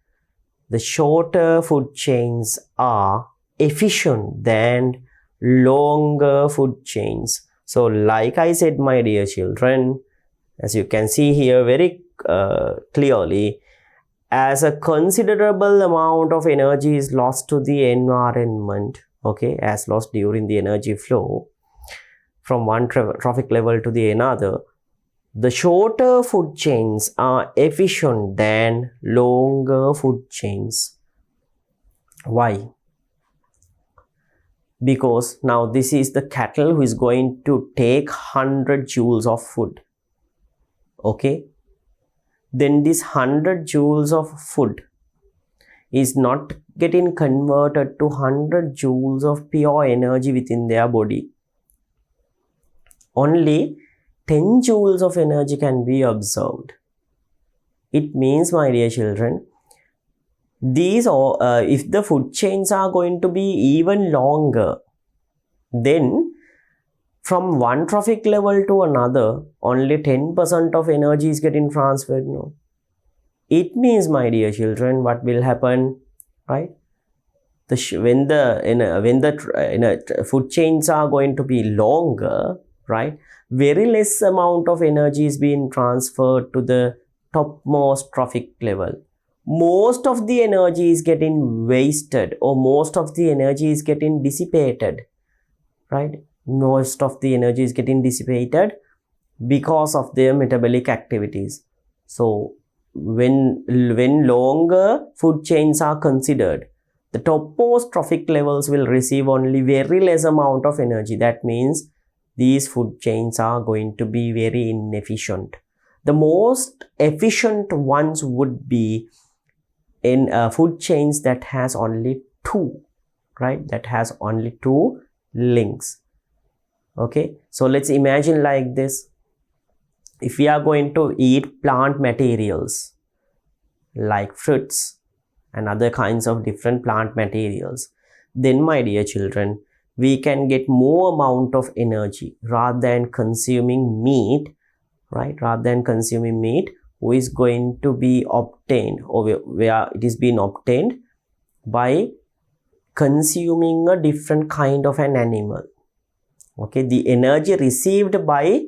the shorter food chains are efficient than longer food chains. So like I said, my dear children, as you can see here very clearly, as a considerable amount of energy is lost to the environment, okay, as lost during the energy flow from one trophic level to the another, the shorter food chains are efficient than longer food chains. Why? Because now this is the cattle who is going to take 100 joules of food. Okay, then this 100 joules of food is not getting converted to 100 joules of pure energy within their body. Only 10 joules of energy can be observed. It means, my dear children, these if the food chains are going to be even longer, then from one trophic level to another, only 10% of energy is getting transferred. No, it means, my dear children, what will happen, right? When the food chains are going to be longer, right, very less amount of energy is being transferred to the topmost trophic level. Most of the energy is getting wasted, or most of the energy is getting dissipated, right? Most of the energy is getting dissipated because of their metabolic activities. So when longer food chains are considered, the topmost trophic levels will receive only very less amount of energy. That means these food chains are going to be very inefficient. The most efficient ones would be in food chains that has only two, right? That has only two links. Okay, so let's imagine like this. If we are going to eat plant materials like fruits and other kinds of different plant materials, then, my dear children, we can get more amount of energy rather than consuming meat, right? Rather than consuming meat, who is going to be obtained, or where it is being obtained by consuming a different kind of an animal. Okay, the energy received by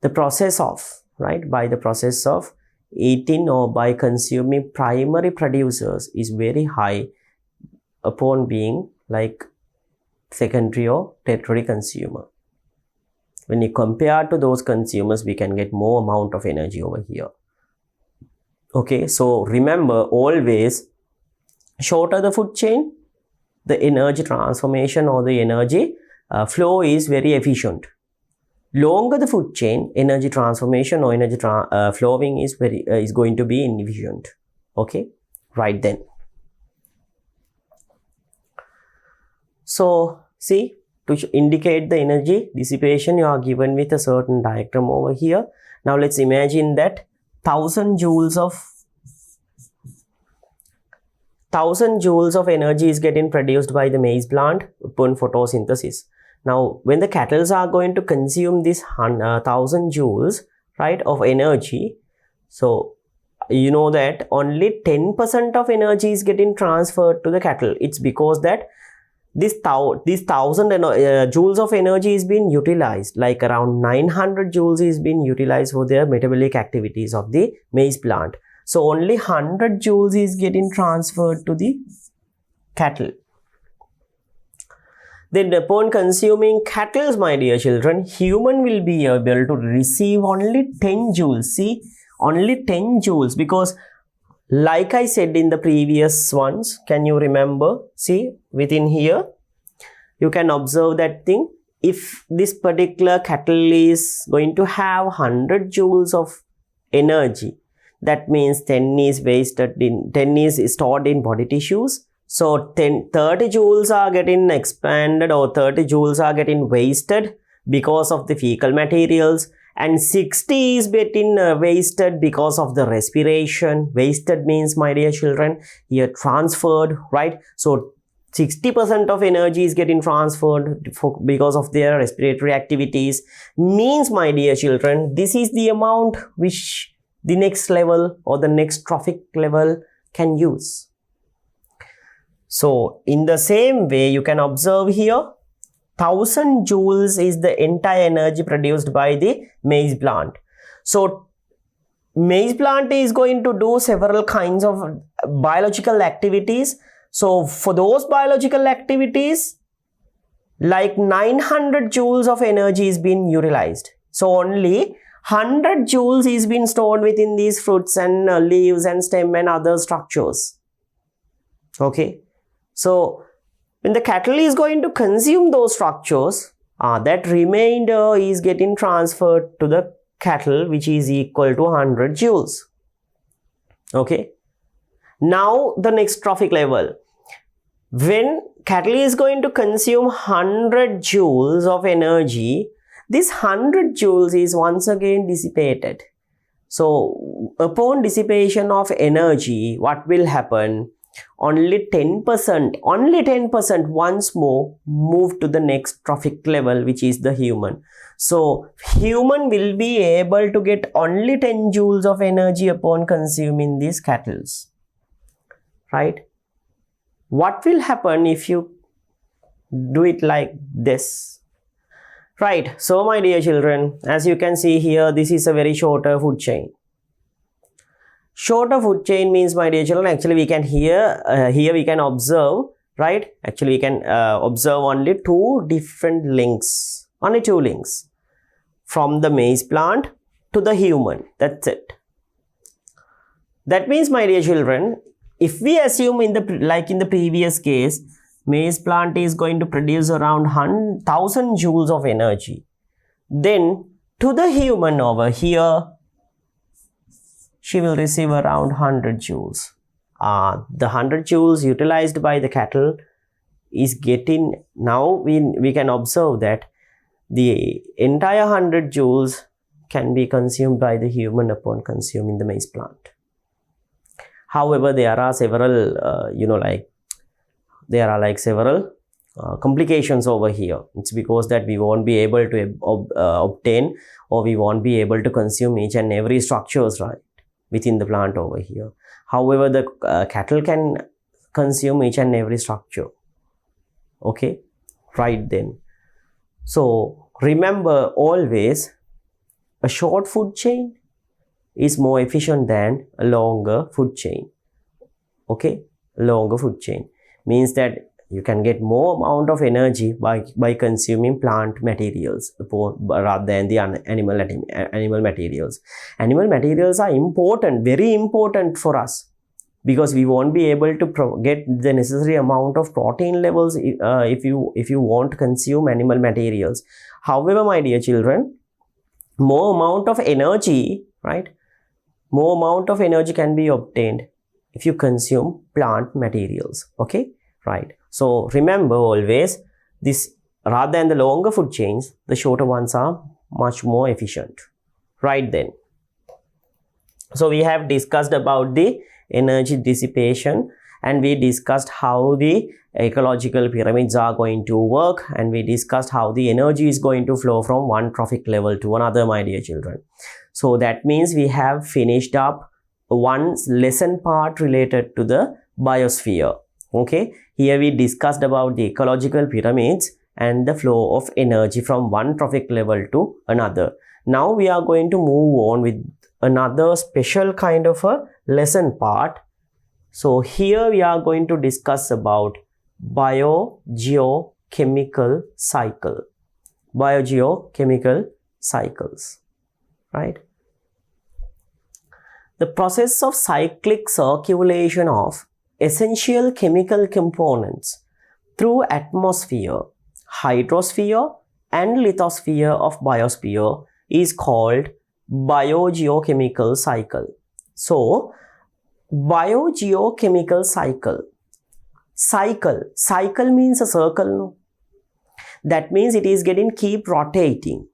the process of, right, by the process of eating or by consuming primary producers is very high upon being like secondary or tertiary consumer. When you compare to those consumers, we can get more amount of energy over here. Okay, so remember, always shorter the food chain, the energy transformation or the energy flow is very efficient. Longer the food chain, energy transformation or energy flowing is going to be inefficient. Okay, right then. So see, to indicate the energy dissipation, you are given with a certain diagram over here. Now let's imagine that 1000 joules of energy is getting produced by the maize plant upon photosynthesis. Now when the cattle are going to consume this 1000 joules, right, of energy, so you know that only 10% of energy is getting transferred to the cattle. It's because that this 1000 joules of energy is being utilized, like around 900 joules is being utilized for their metabolic activities of the maize plant. So only 100 joules is getting transferred to the cattle. Then upon consuming cattle, my dear children, human will be able to receive only 10 joules. See, only 10 joules, because like I said in the previous ones, can you remember? See, within here, you can observe that thing. If this particular cattle is going to have 100 joules of energy, that means 10 is stored in body tissues. So 30 joules are getting expanded, or 30 joules are getting wasted because of the fecal materials, and 60 is getting wasted because of the respiration. Wasted means, my dear children, here transferred, right? So 60% of energy is getting transferred because of their respiratory activities. Means, my dear children, this is the amount which the next level or the next trophic level can use. So in the same way, you can observe here, 1000 joules is the entire energy produced by the maize plant. So maize plant is going to do several kinds of biological activities. So for those biological activities, like 900 joules of energy is being utilized. So only 100 joules is being stored within these fruits and leaves and stem and other structures. Okay. So when the cattle is going to consume those structures, that remainder is getting transferred to the cattle, which is equal to 100 joules. Okay. Now the next trophic level. When cattle is going to consume 100 joules of energy, this 100 joules is once again dissipated. So upon dissipation of energy, what will happen? Only 10% once more move to the next trophic level, which is the human. So human will be able to get only 10 joules of energy upon consuming these cattle, right? What will happen if you do it like this? Right, so my dear children, as you can see here, this is a very shorter food chain. Shorter food chain means, my dear children, actually we can here we can observe, right? Actually we can observe only two links from the maize plant to the human. That's it. That means, my dear children, if we assume like in the previous case, maize plant is going to produce around 1000 joules of energy, then to the human over here, she will receive around 100 joules. The 100 joules utilized by the cattle is getting, now we can observe that the entire 100 joules can be consumed by the human upon consuming the maize plant. However, there are several, several complications over here. It's because that we won't be able to obtain, or we won't be able to consume each and every structures, right, within the plant over here. However, the cattle can consume each and every structure. Okay, right then. So remember always, a short food chain is more efficient than a longer food chain. Okay, longer food chain means that you can get more amount of energy by consuming plant materials rather than the animal materials. Animal materials are important, very important for us, because we won't be able to get the necessary amount of protein levels if you want to consume animal materials. However, my dear children, more amount of energy, right? More amount of energy can be obtained if you consume plant materials. Okay, right. So remember always, this rather than the longer food chains, the shorter ones are much more efficient. Right then. So we have discussed about the energy dissipation, and we discussed how the ecological pyramids are going to work, and we discussed how the energy is going to flow from one trophic level to another, my dear children. So that means we have finished up one lesson part related to the biosphere. Okay, here we discussed about the ecological pyramids and the flow of energy from one trophic level to another. Now we are going to move on with another special kind of a lesson part. So here we are going to discuss about biogeochemical cycle. Biogeochemical cycles, right? The process of cyclic circulation of essential chemical components through atmosphere, hydrosphere and lithosphere of biosphere is called biogeochemical cycle. So, biogeochemical cycle. Cycle means a circle, no? That means it is keep rotating,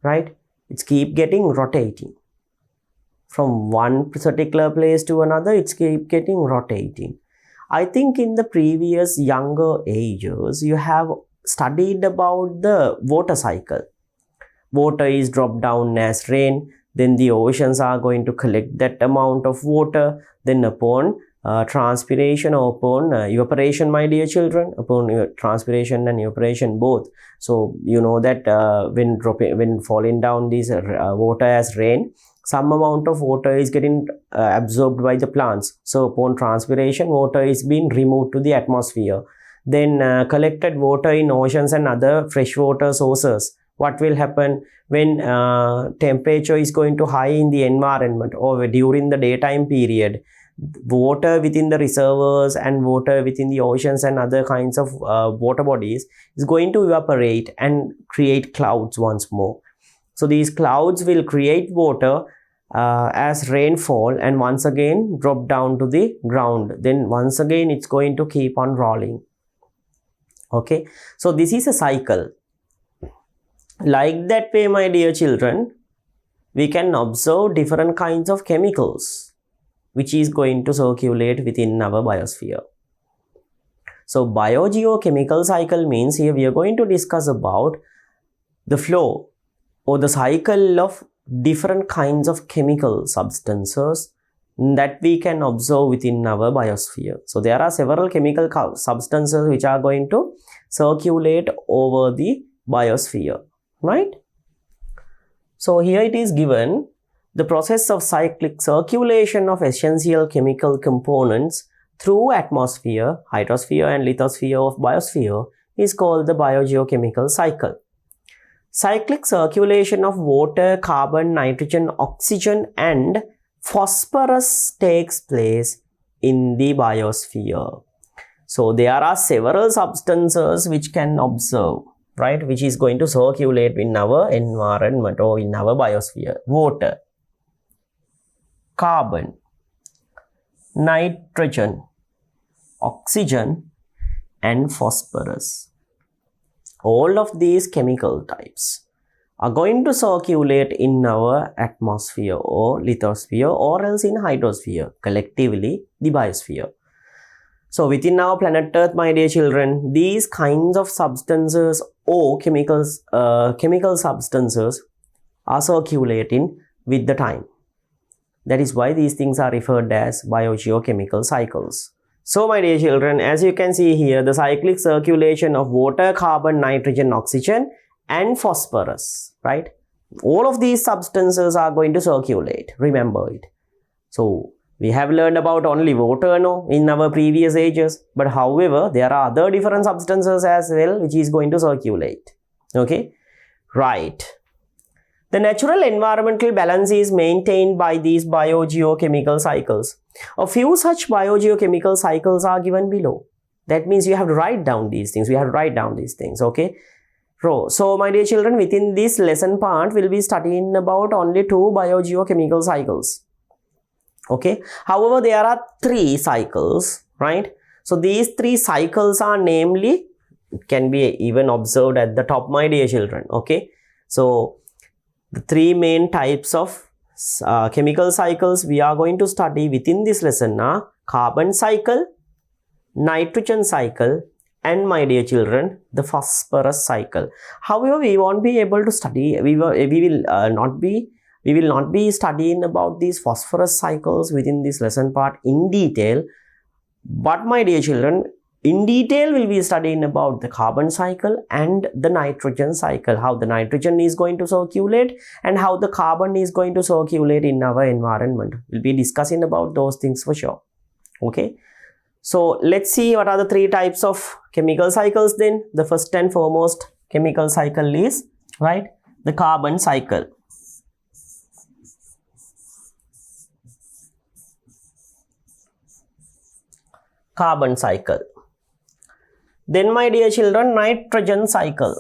right? It's keep getting rotating. From one particular place to another, it's keep getting rotating. I think in the previous younger ages, you have studied about the water cycle. Water is dropped down as rain, then the oceans are going to collect that amount of water, then upon transpiration or upon evaporation, my dear children, upon transpiration and evaporation both. So you know that when falling down this water as rain, some amount of water is getting absorbed by the plants. So upon transpiration, water is being removed to the atmosphere. Then collected water in oceans and other freshwater sources. What will happen when temperature is going to high in the environment or during the daytime period? Water within the reservoirs and water within the oceans and other kinds of water bodies is going to evaporate and create clouds once more. So these clouds will create water as rainfall and once again drop down to the ground. Then once again it's going to keep on rolling. Okay, so this is a cycle. Like that way, my dear children, we can observe different kinds of chemicals which is going to circulate within our biosphere. So biogeochemical cycle means here we are going to discuss about the flow or the cycle of different kinds of chemical substances that we can observe within our biosphere. So there are several chemical substances which are going to circulate over the biosphere, right? So here it is given, the process of cyclic circulation of essential chemical components through atmosphere, hydrosphere and lithosphere of biosphere is called the biogeochemical cycle. Cyclic circulation of water, carbon, nitrogen, oxygen and phosphorus takes place in the biosphere. So there are several substances which can observe, right, which is going to circulate in our environment or in our biosphere. Water, carbon, nitrogen, oxygen and phosphorus. All of these chemical types are going to circulate in our atmosphere or lithosphere or else in hydrosphere, collectively the biosphere. So within our planet Earth, my dear children, these kinds of substances or chemical substances are circulating with the time. That is why these things are referred as biogeochemical cycles. So my dear children, as you can see here, the cyclic circulation of water, carbon, nitrogen, oxygen and phosphorus, right? All of these substances are going to circulate, remember it. So we have learned about only water in our previous ages, but however, there are other different substances as well which is going to circulate. Okay, right. The natural environmental balance is maintained by these biogeochemical cycles. A few such biogeochemical cycles are given below. That means you have to write down these things. We have to write down these things, okay? So my dear children, within this lesson part, we'll be studying about only 2 biogeochemical cycles. Okay. However, there are 3 cycles, right? So these 3 cycles are namely It can be even observed at the top, my dear children. Okay, so the three main types of chemical cycles we are going to study within this lesson are carbon cycle, nitrogen cycle, and my dear children, the phosphorus cycle. However, we won't be able to study, we will not be studying about these phosphorus cycles within this lesson part in detail. But my dear children, in detail we'll be studying about the carbon cycle and the nitrogen cycle, how the nitrogen is going to circulate and how the carbon is going to circulate in our environment. We'll be discussing about those things for sure. Okay, so let's see what are the three types of chemical cycles then. The first and foremost chemical cycle is, right, the carbon cycle. Carbon cycle. Then my dear children, nitrogen cycle.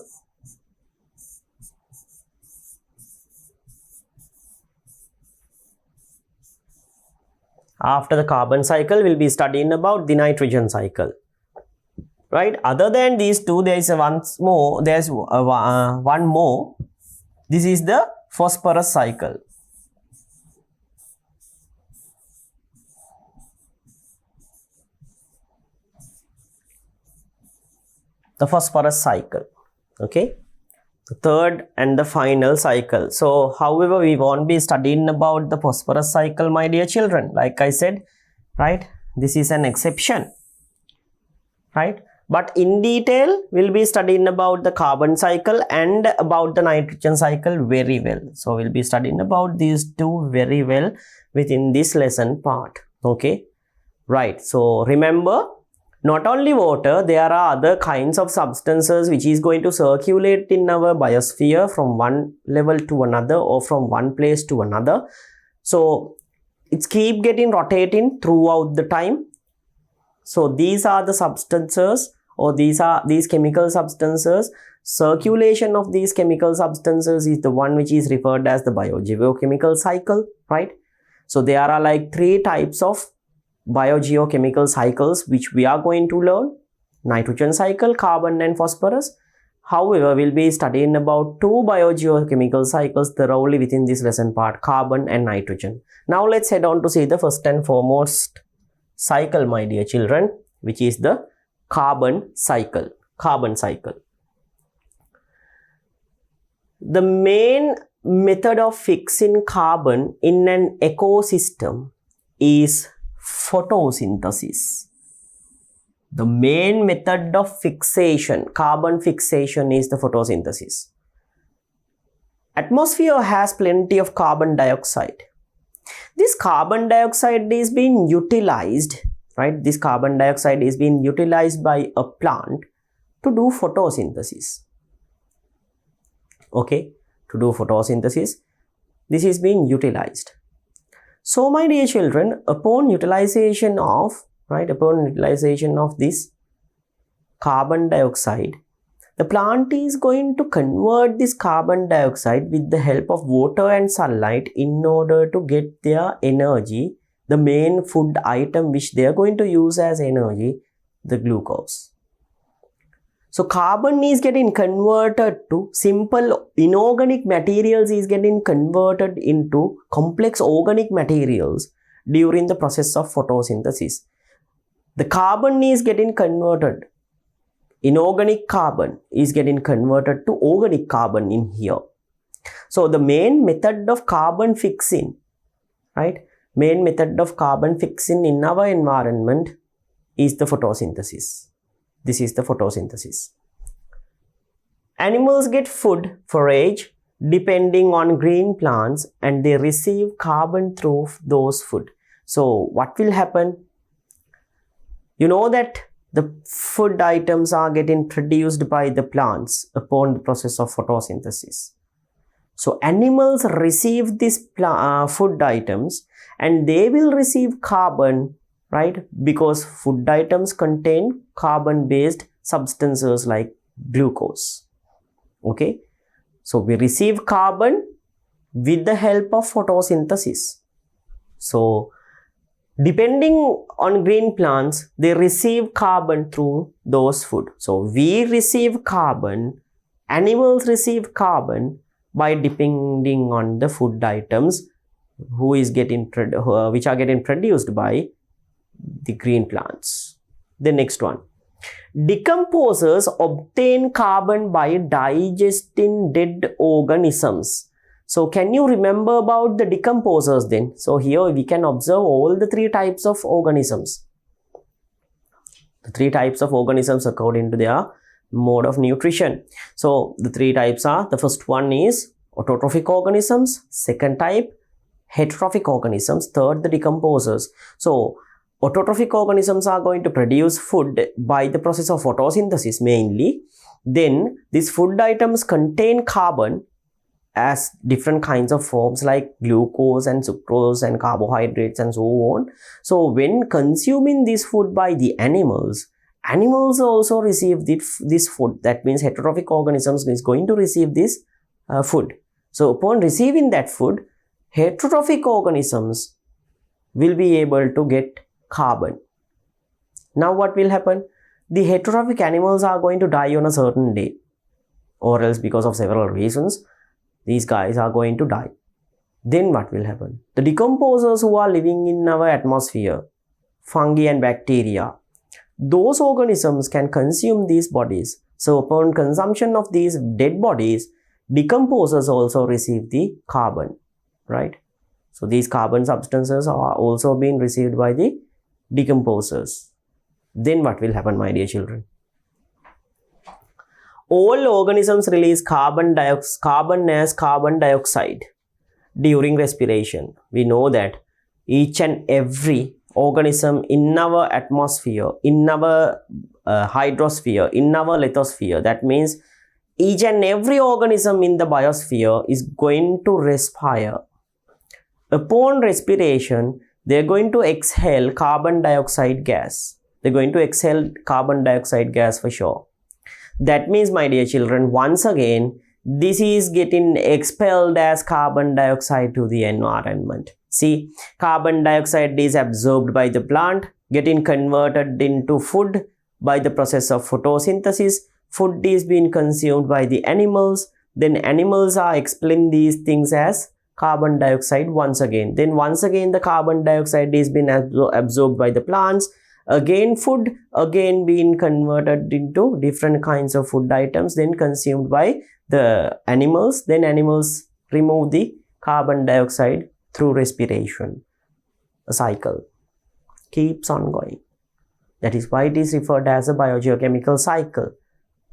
After the carbon cycle, we'll be studying about the nitrogen cycle. Right? Other than these two, there is one more. There's one more. This is the phosphorus cycle. The phosphorus cycle. Okay, the third and the final cycle. So however, we won't be studying about the phosphorus cycle, my dear children. Like I said, right, this is an exception, right? But in detail, we'll be studying about the carbon cycle and about the nitrogen cycle very well. So we'll be studying about these two very well within this lesson part. Okay, right. So remember, not only water, there are other kinds of substances which is going to circulate in our biosphere from one level to another or from one place to another. So it's keep getting rotating throughout the time. So these are the substances, or these chemical substances. Circulation of these chemical substances is the one which is referred as the biogeochemical cycle, right? So there are like three types of biogeochemical cycles which we are going to learn: nitrogen cycle, carbon and phosphorus. However, we'll be studying about two biogeochemical cycles thoroughly within this lesson part: carbon and nitrogen. Now let's head on to see the first and foremost cycle, my dear children, which is the carbon cycle. Carbon cycle. The main method of fixing carbon in an ecosystem is photosynthesis. The main method of fixation, carbon fixation, is the photosynthesis. Atmosphere has plenty of carbon dioxide. This carbon dioxide is being utilized, right? This carbon dioxide is being utilized by a plant to do photosynthesis. Okay, to do photosynthesis, this is being utilized. So my dear children, upon utilization of this carbon dioxide, the plant is going to convert this carbon dioxide with the help of water and sunlight in order to get their energy, the main food item which they are going to use as energy, the glucose. So carbon is getting converted to simple inorganic materials, is getting converted into complex organic materials during the process of photosynthesis. The carbon is getting converted, inorganic carbon is getting converted to organic carbon in here. So the main method of carbon fixing, right? Main method of carbon fixing in our environment is the photosynthesis. This is the photosynthesis. Animals get food, forage, depending on green plants, and they receive carbon through those food. So what will happen? You know that the food items are getting produced by the plants upon the process of photosynthesis. So animals receive these food items and they will receive carbon, right? Because food items contain carbon-based substances like glucose. Okay, so we receive carbon with the help of photosynthesis. So Depending on green plants, they receive carbon through those food. So we receive carbon, animals receive carbon by depending on the food items which are getting produced by the green plants. The next one. Decomposers obtain carbon by digesting dead organisms. So can you remember about the decomposers then? So here we can observe all the three types of organisms. The three types of organisms according to their mode of nutrition. So the three types are, the first one is autotrophic organisms, second type heterotrophic organisms, third the decomposers. So autotrophic organisms are going to produce food by the process of photosynthesis mainly. Then these food items contain carbon as different kinds of forms like glucose and sucrose and carbohydrates and so on. So when consuming this food by the animals also receive this food. That means heterotrophic organisms is going to receive this food. So upon receiving that food, heterotrophic organisms will be able to get carbon. Now what will happen? The heterotrophic animals are going to die on a certain day, or else because of several reasons, these guys are going to die. Then what will happen? The decomposers who are living in our atmosphere, fungi and bacteria, those organisms can consume these bodies. So upon consumption of these dead bodies, decomposers also receive the carbon, right? So these carbon substances are also being received by the decomposers. Then what will happen, my dear children? All organisms release carbon as carbon dioxide during respiration. We know that each and every organism in our atmosphere, in our hydrosphere, in our lithosphere, that means each and every organism in the biosphere is going to respire. Upon respiration, they are going to exhale carbon dioxide gas. They are going to exhale carbon dioxide gas for sure. That means, my dear children, once again, this is getting expelled as carbon dioxide to the environment. See, carbon dioxide is absorbed by the plant, getting converted into food by the process of photosynthesis. Food is being consumed by the animals. Then animals are expelling these things as carbon dioxide once again. Then once again the carbon dioxide is being absorbed by the plants. Again food, again being converted into different kinds of food items, then consumed by the animals. Then animals remove the carbon dioxide through respiration. A cycle keeps on going. That is why it is referred as a biogeochemical cycle.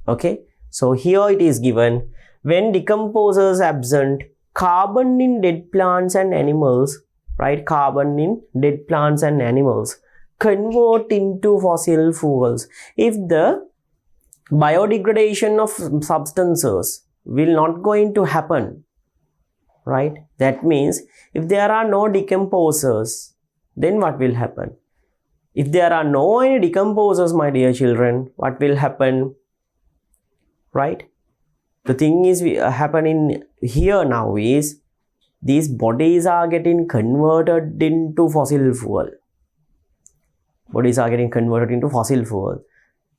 Okay, so here it is given, when decomposers absent, carbon in dead plants and animals, right? Carbon in dead plants and animals convert into fossil fuels. If the biodegradation of substances will not going to happen, right? That means if there are no decomposers, then what will happen? If there are no any decomposers, my dear children, what will happen? Right? The thing is happening here now is these bodies are getting converted into fossil fuel. Bodies are getting converted into fossil fuel.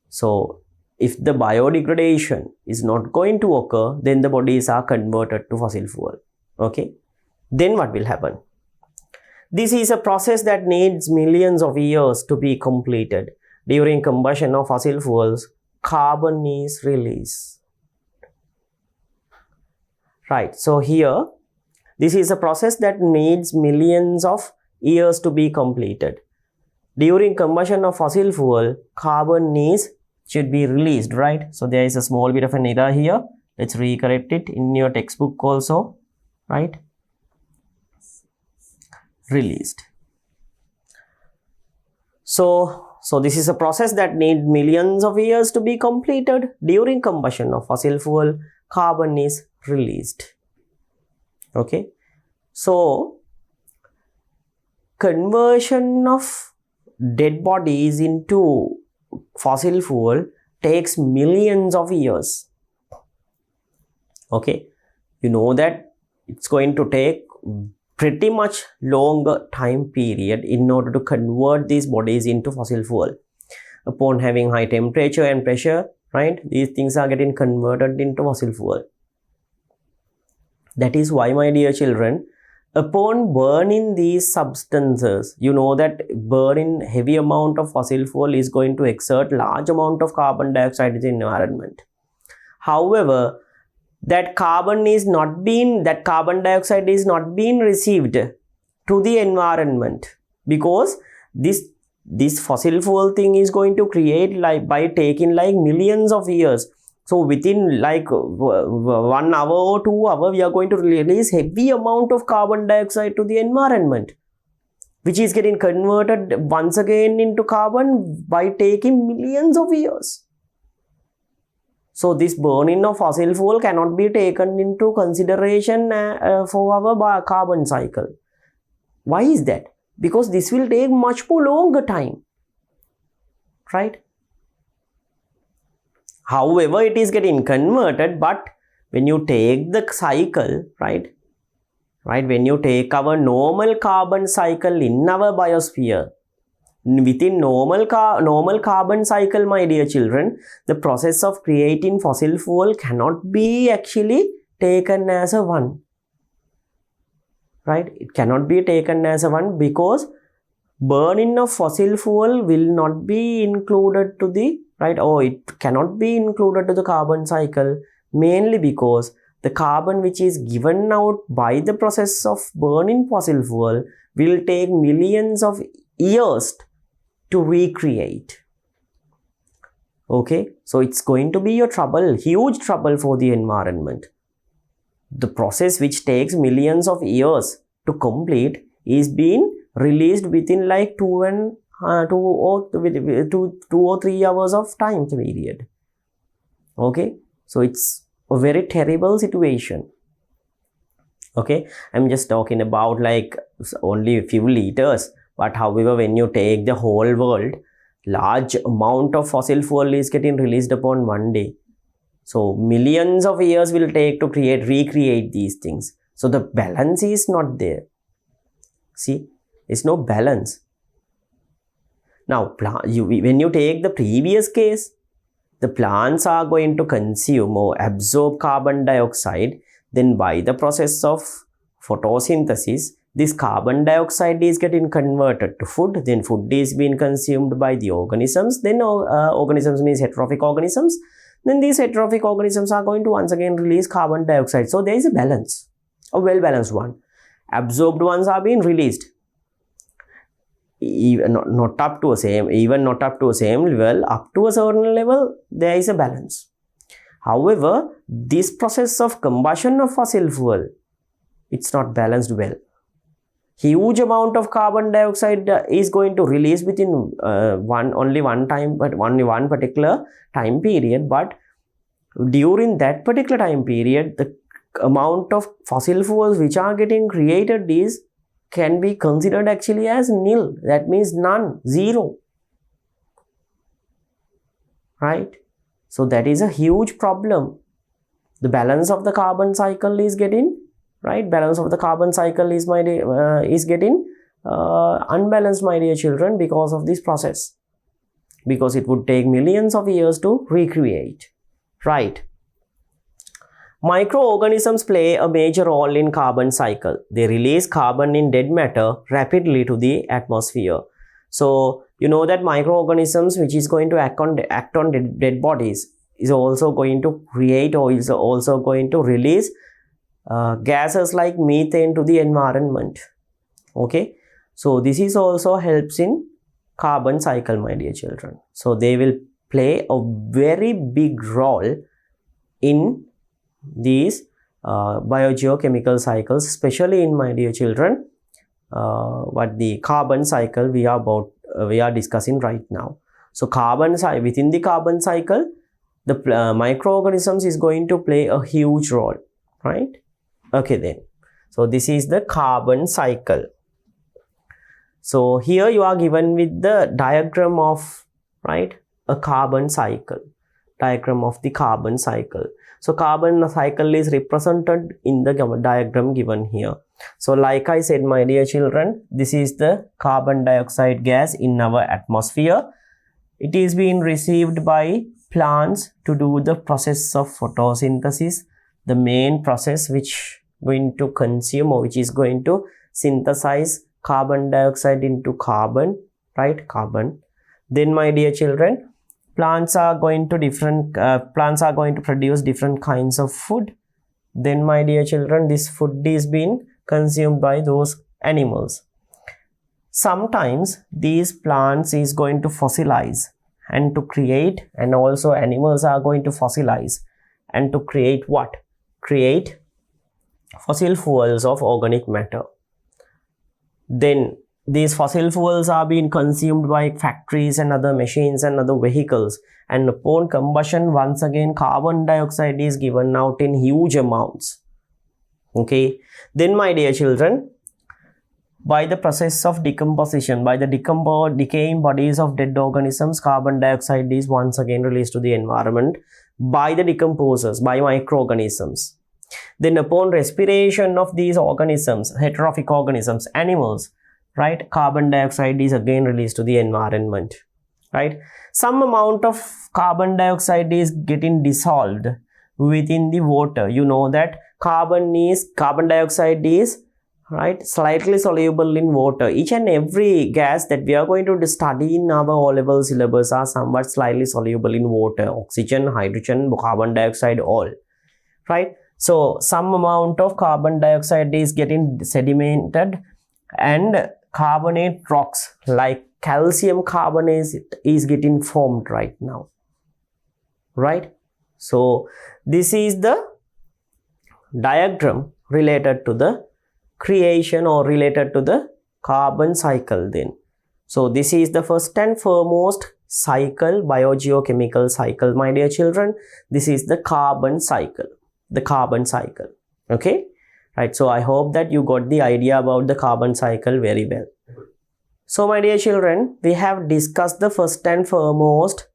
So if the biodegradation is not going to occur, then the bodies are converted to fossil fuel. Okay? Then what will happen? This is a process that needs millions of years to be completed. During combustion of fossil fuels, carbon is released. Right, so here, this is a process that needs millions of years to be completed. During combustion of fossil fuel, carbon should be released, right? So there is a small bit of an error here. Let's recorrect it in your textbook also, right? Released. So this is a process that needs millions of years to be completed. During combustion of fossil fuel, carbon is released. Okay, so conversion of dead bodies into fossil fuel takes millions of years. Okay, you know that it's going to take pretty much longer time period in order to convert these bodies into fossil fuel. Upon having high temperature and pressure, right, these things are getting converted into fossil fuel. That is why, my dear children, upon burning these substances, you know that burning heavy amount of fossil fuel is going to exert large amount of carbon dioxide in the environment. However, that carbon dioxide is not being received to the environment, because this fossil fuel thing is going to create like by taking like millions of years. So within like 1 hour or 2 hours, we are going to release heavy amount of carbon dioxide to the environment, which is getting converted once again into carbon by taking millions of years. So this burning of fossil fuel cannot be taken into consideration for our carbon cycle. Why is that? Because this will take much more longer time, right? However, it is getting converted, but when you take the cycle, right, when you take our normal carbon cycle in our biosphere, within normal carbon cycle, my dear children, the process of creating fossil fuel cannot be actually taken as a one, right? It cannot be taken as a one, because burning of fossil fuel will not be included to the, right, or it cannot be included to the carbon cycle, mainly because the carbon which is given out by the process of burning fossil fuel will take millions of years to recreate. Okay, so it's going to be a huge trouble for the environment. The process which takes millions of years to complete is being released within like 2 or 3 hours of time period. Okay, so it's a very terrible situation. Okay, I'm just talking about like only a few liters, but however, when you take the whole world, large amount of fossil fuel is getting released upon one day. So millions of years will take to recreate these things. So the balance is not there. See, there's no balance. Now, when you take the previous case, the plants are going to consume or absorb carbon dioxide. Then by the process of photosynthesis, this carbon dioxide is getting converted to food. Then food is being consumed by the organisms. Then organisms means heterotrophic organisms. Then these heterotrophic organisms are going to once again release carbon dioxide. So there is a balance, a well-balanced one. Absorbed ones are being released. Even not up to a same level, up to a certain level, there is a balance. However, this process of combustion of fossil fuel, it's not balanced well. Huge amount of carbon dioxide is going to release within only one particular time period, but during that particular time period, the amount of fossil fuels which are getting created can be considered actually as nil. That means none, zero, right? So that is a huge problem. The balance of the carbon cycle is getting, right? Balance of the carbon cycle is getting unbalanced, my dear children, because of this process. Because it would take millions of years to recreate, right? Microorganisms play a major role in carbon cycle. They release carbon in dead matter rapidly to the atmosphere. So you know that microorganisms which is going to act on dead bodies is also going to create or is also going to release gases like methane to the environment. Okay, so this is also helps in carbon cycle, my dear children. So they will play a very big role in these biogeochemical cycles, especially in, my dear children, what the carbon cycle we are discussing right now. So within the carbon cycle, the microorganisms is going to play a huge role, right? Okay, then. So this is the carbon cycle. So here you are given with the diagram of, right, a carbon cycle. diagram of the carbon cycle. So carbon cycle is represented in the diagram given here. So like I said, my dear children, this is the carbon dioxide gas in our atmosphere. It is being received by plants to do the process of photosynthesis, the main process which going to consume or which is going to synthesize carbon dioxide into carbon, right? Carbon. Then my dear children, plants are going to produce different kinds of food. Then my dear children, this food is being consumed by those animals. Sometimes these plants is going to fossilize and to create, and also animals are going to fossilize and to create what? Create fossil fuels of organic matter. Then these fossil fuels are being consumed by factories and other machines and other vehicles, and upon combustion, once again carbon dioxide is given out in huge amounts. Okay, then my dear children, by the process of decomposition, by the decaying bodies of dead organisms, carbon dioxide is once again released to the environment by the decomposers, by microorganisms. Then upon respiration of these organisms, heterotrophic organisms, animals, right, carbon dioxide is again released to the environment, right? Some amount of carbon dioxide is getting dissolved within the water. You know that carbon dioxide is, right, slightly soluble in water. Each and every gas that we are going to study in our O-level syllabus are somewhat slightly soluble in water. Oxygen, hydrogen, carbon dioxide, all, right? So some amount of carbon dioxide is getting sedimented, and carbonate rocks like calcium carbonate is getting formed right now, right? So this is the diagram related to the creation or related to the carbon cycle then. So this is the first and foremost cycle, biogeochemical cycle, my dear children. This is the carbon cycle, okay, right? So I hope that you got the idea about the carbon cycle very well. So my dear children, we have discussed the first and foremost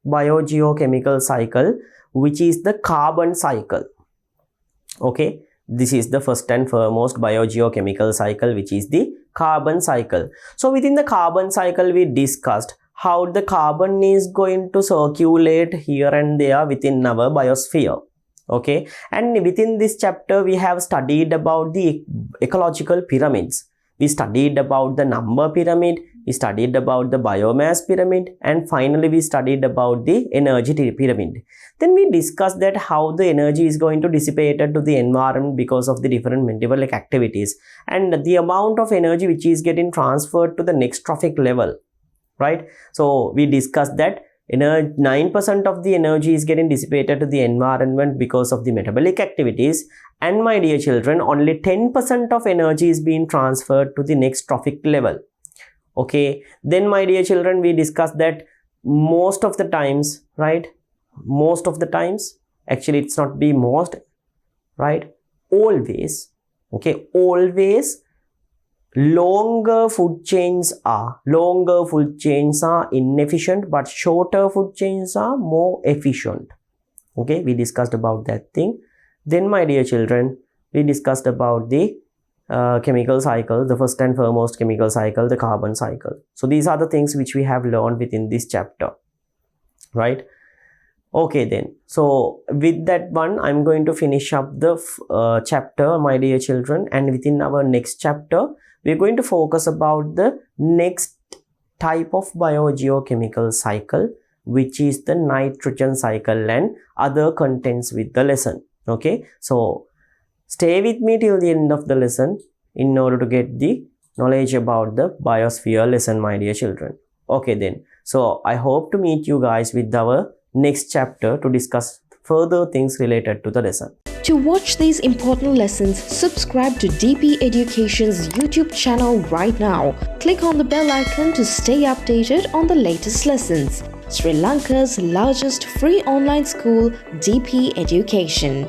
biogeochemical cycle, which is the carbon cycle. Okay, this is the first and foremost biogeochemical cycle, which is the carbon cycle. So within the carbon cycle, we discussed how the carbon is going to circulate here and there within our biosphere. Okay, and within this chapter, we have studied about the ecological pyramids. We studied about the number pyramid, we studied about the biomass pyramid, and finally we studied about the energy pyramid. Then we discussed that how the energy is going to dissipate to the environment because of the different metabolic activities, and the amount of energy which is getting transferred to the next trophic level, right? So we discussed that 9% of the energy is getting dissipated to the environment because of the metabolic activities, and my dear children, only 10% of energy is being transferred to the next trophic level. Okay, then my dear children, we discussed that most of the times, right, actually it's not be most, right, always, okay, always longer food chains are inefficient, but shorter food chains are more efficient. Okay, we discussed about that thing. Then my dear children, we discussed about the chemical cycle, the first and foremost chemical cycle, the carbon cycle. So these are the things which we have learned within this chapter, right? Okay then, so with that one, I'm going to finish up the chapter, my dear children, and within our next chapter, we're going to focus about the next type of biogeochemical cycle, which is the nitrogen cycle, and other contents with the lesson. Okay, so stay with me till the end of the lesson in order to get the knowledge about the biosphere lesson, my dear children. Okay then, so I hope to meet you guys with our next chapter to discuss further things related to the lesson. To watch these important lessons, subscribe to DP Education's YouTube channel right now. Click on the bell icon to stay updated on the latest lessons. Sri Lanka's largest free online school, DP Education.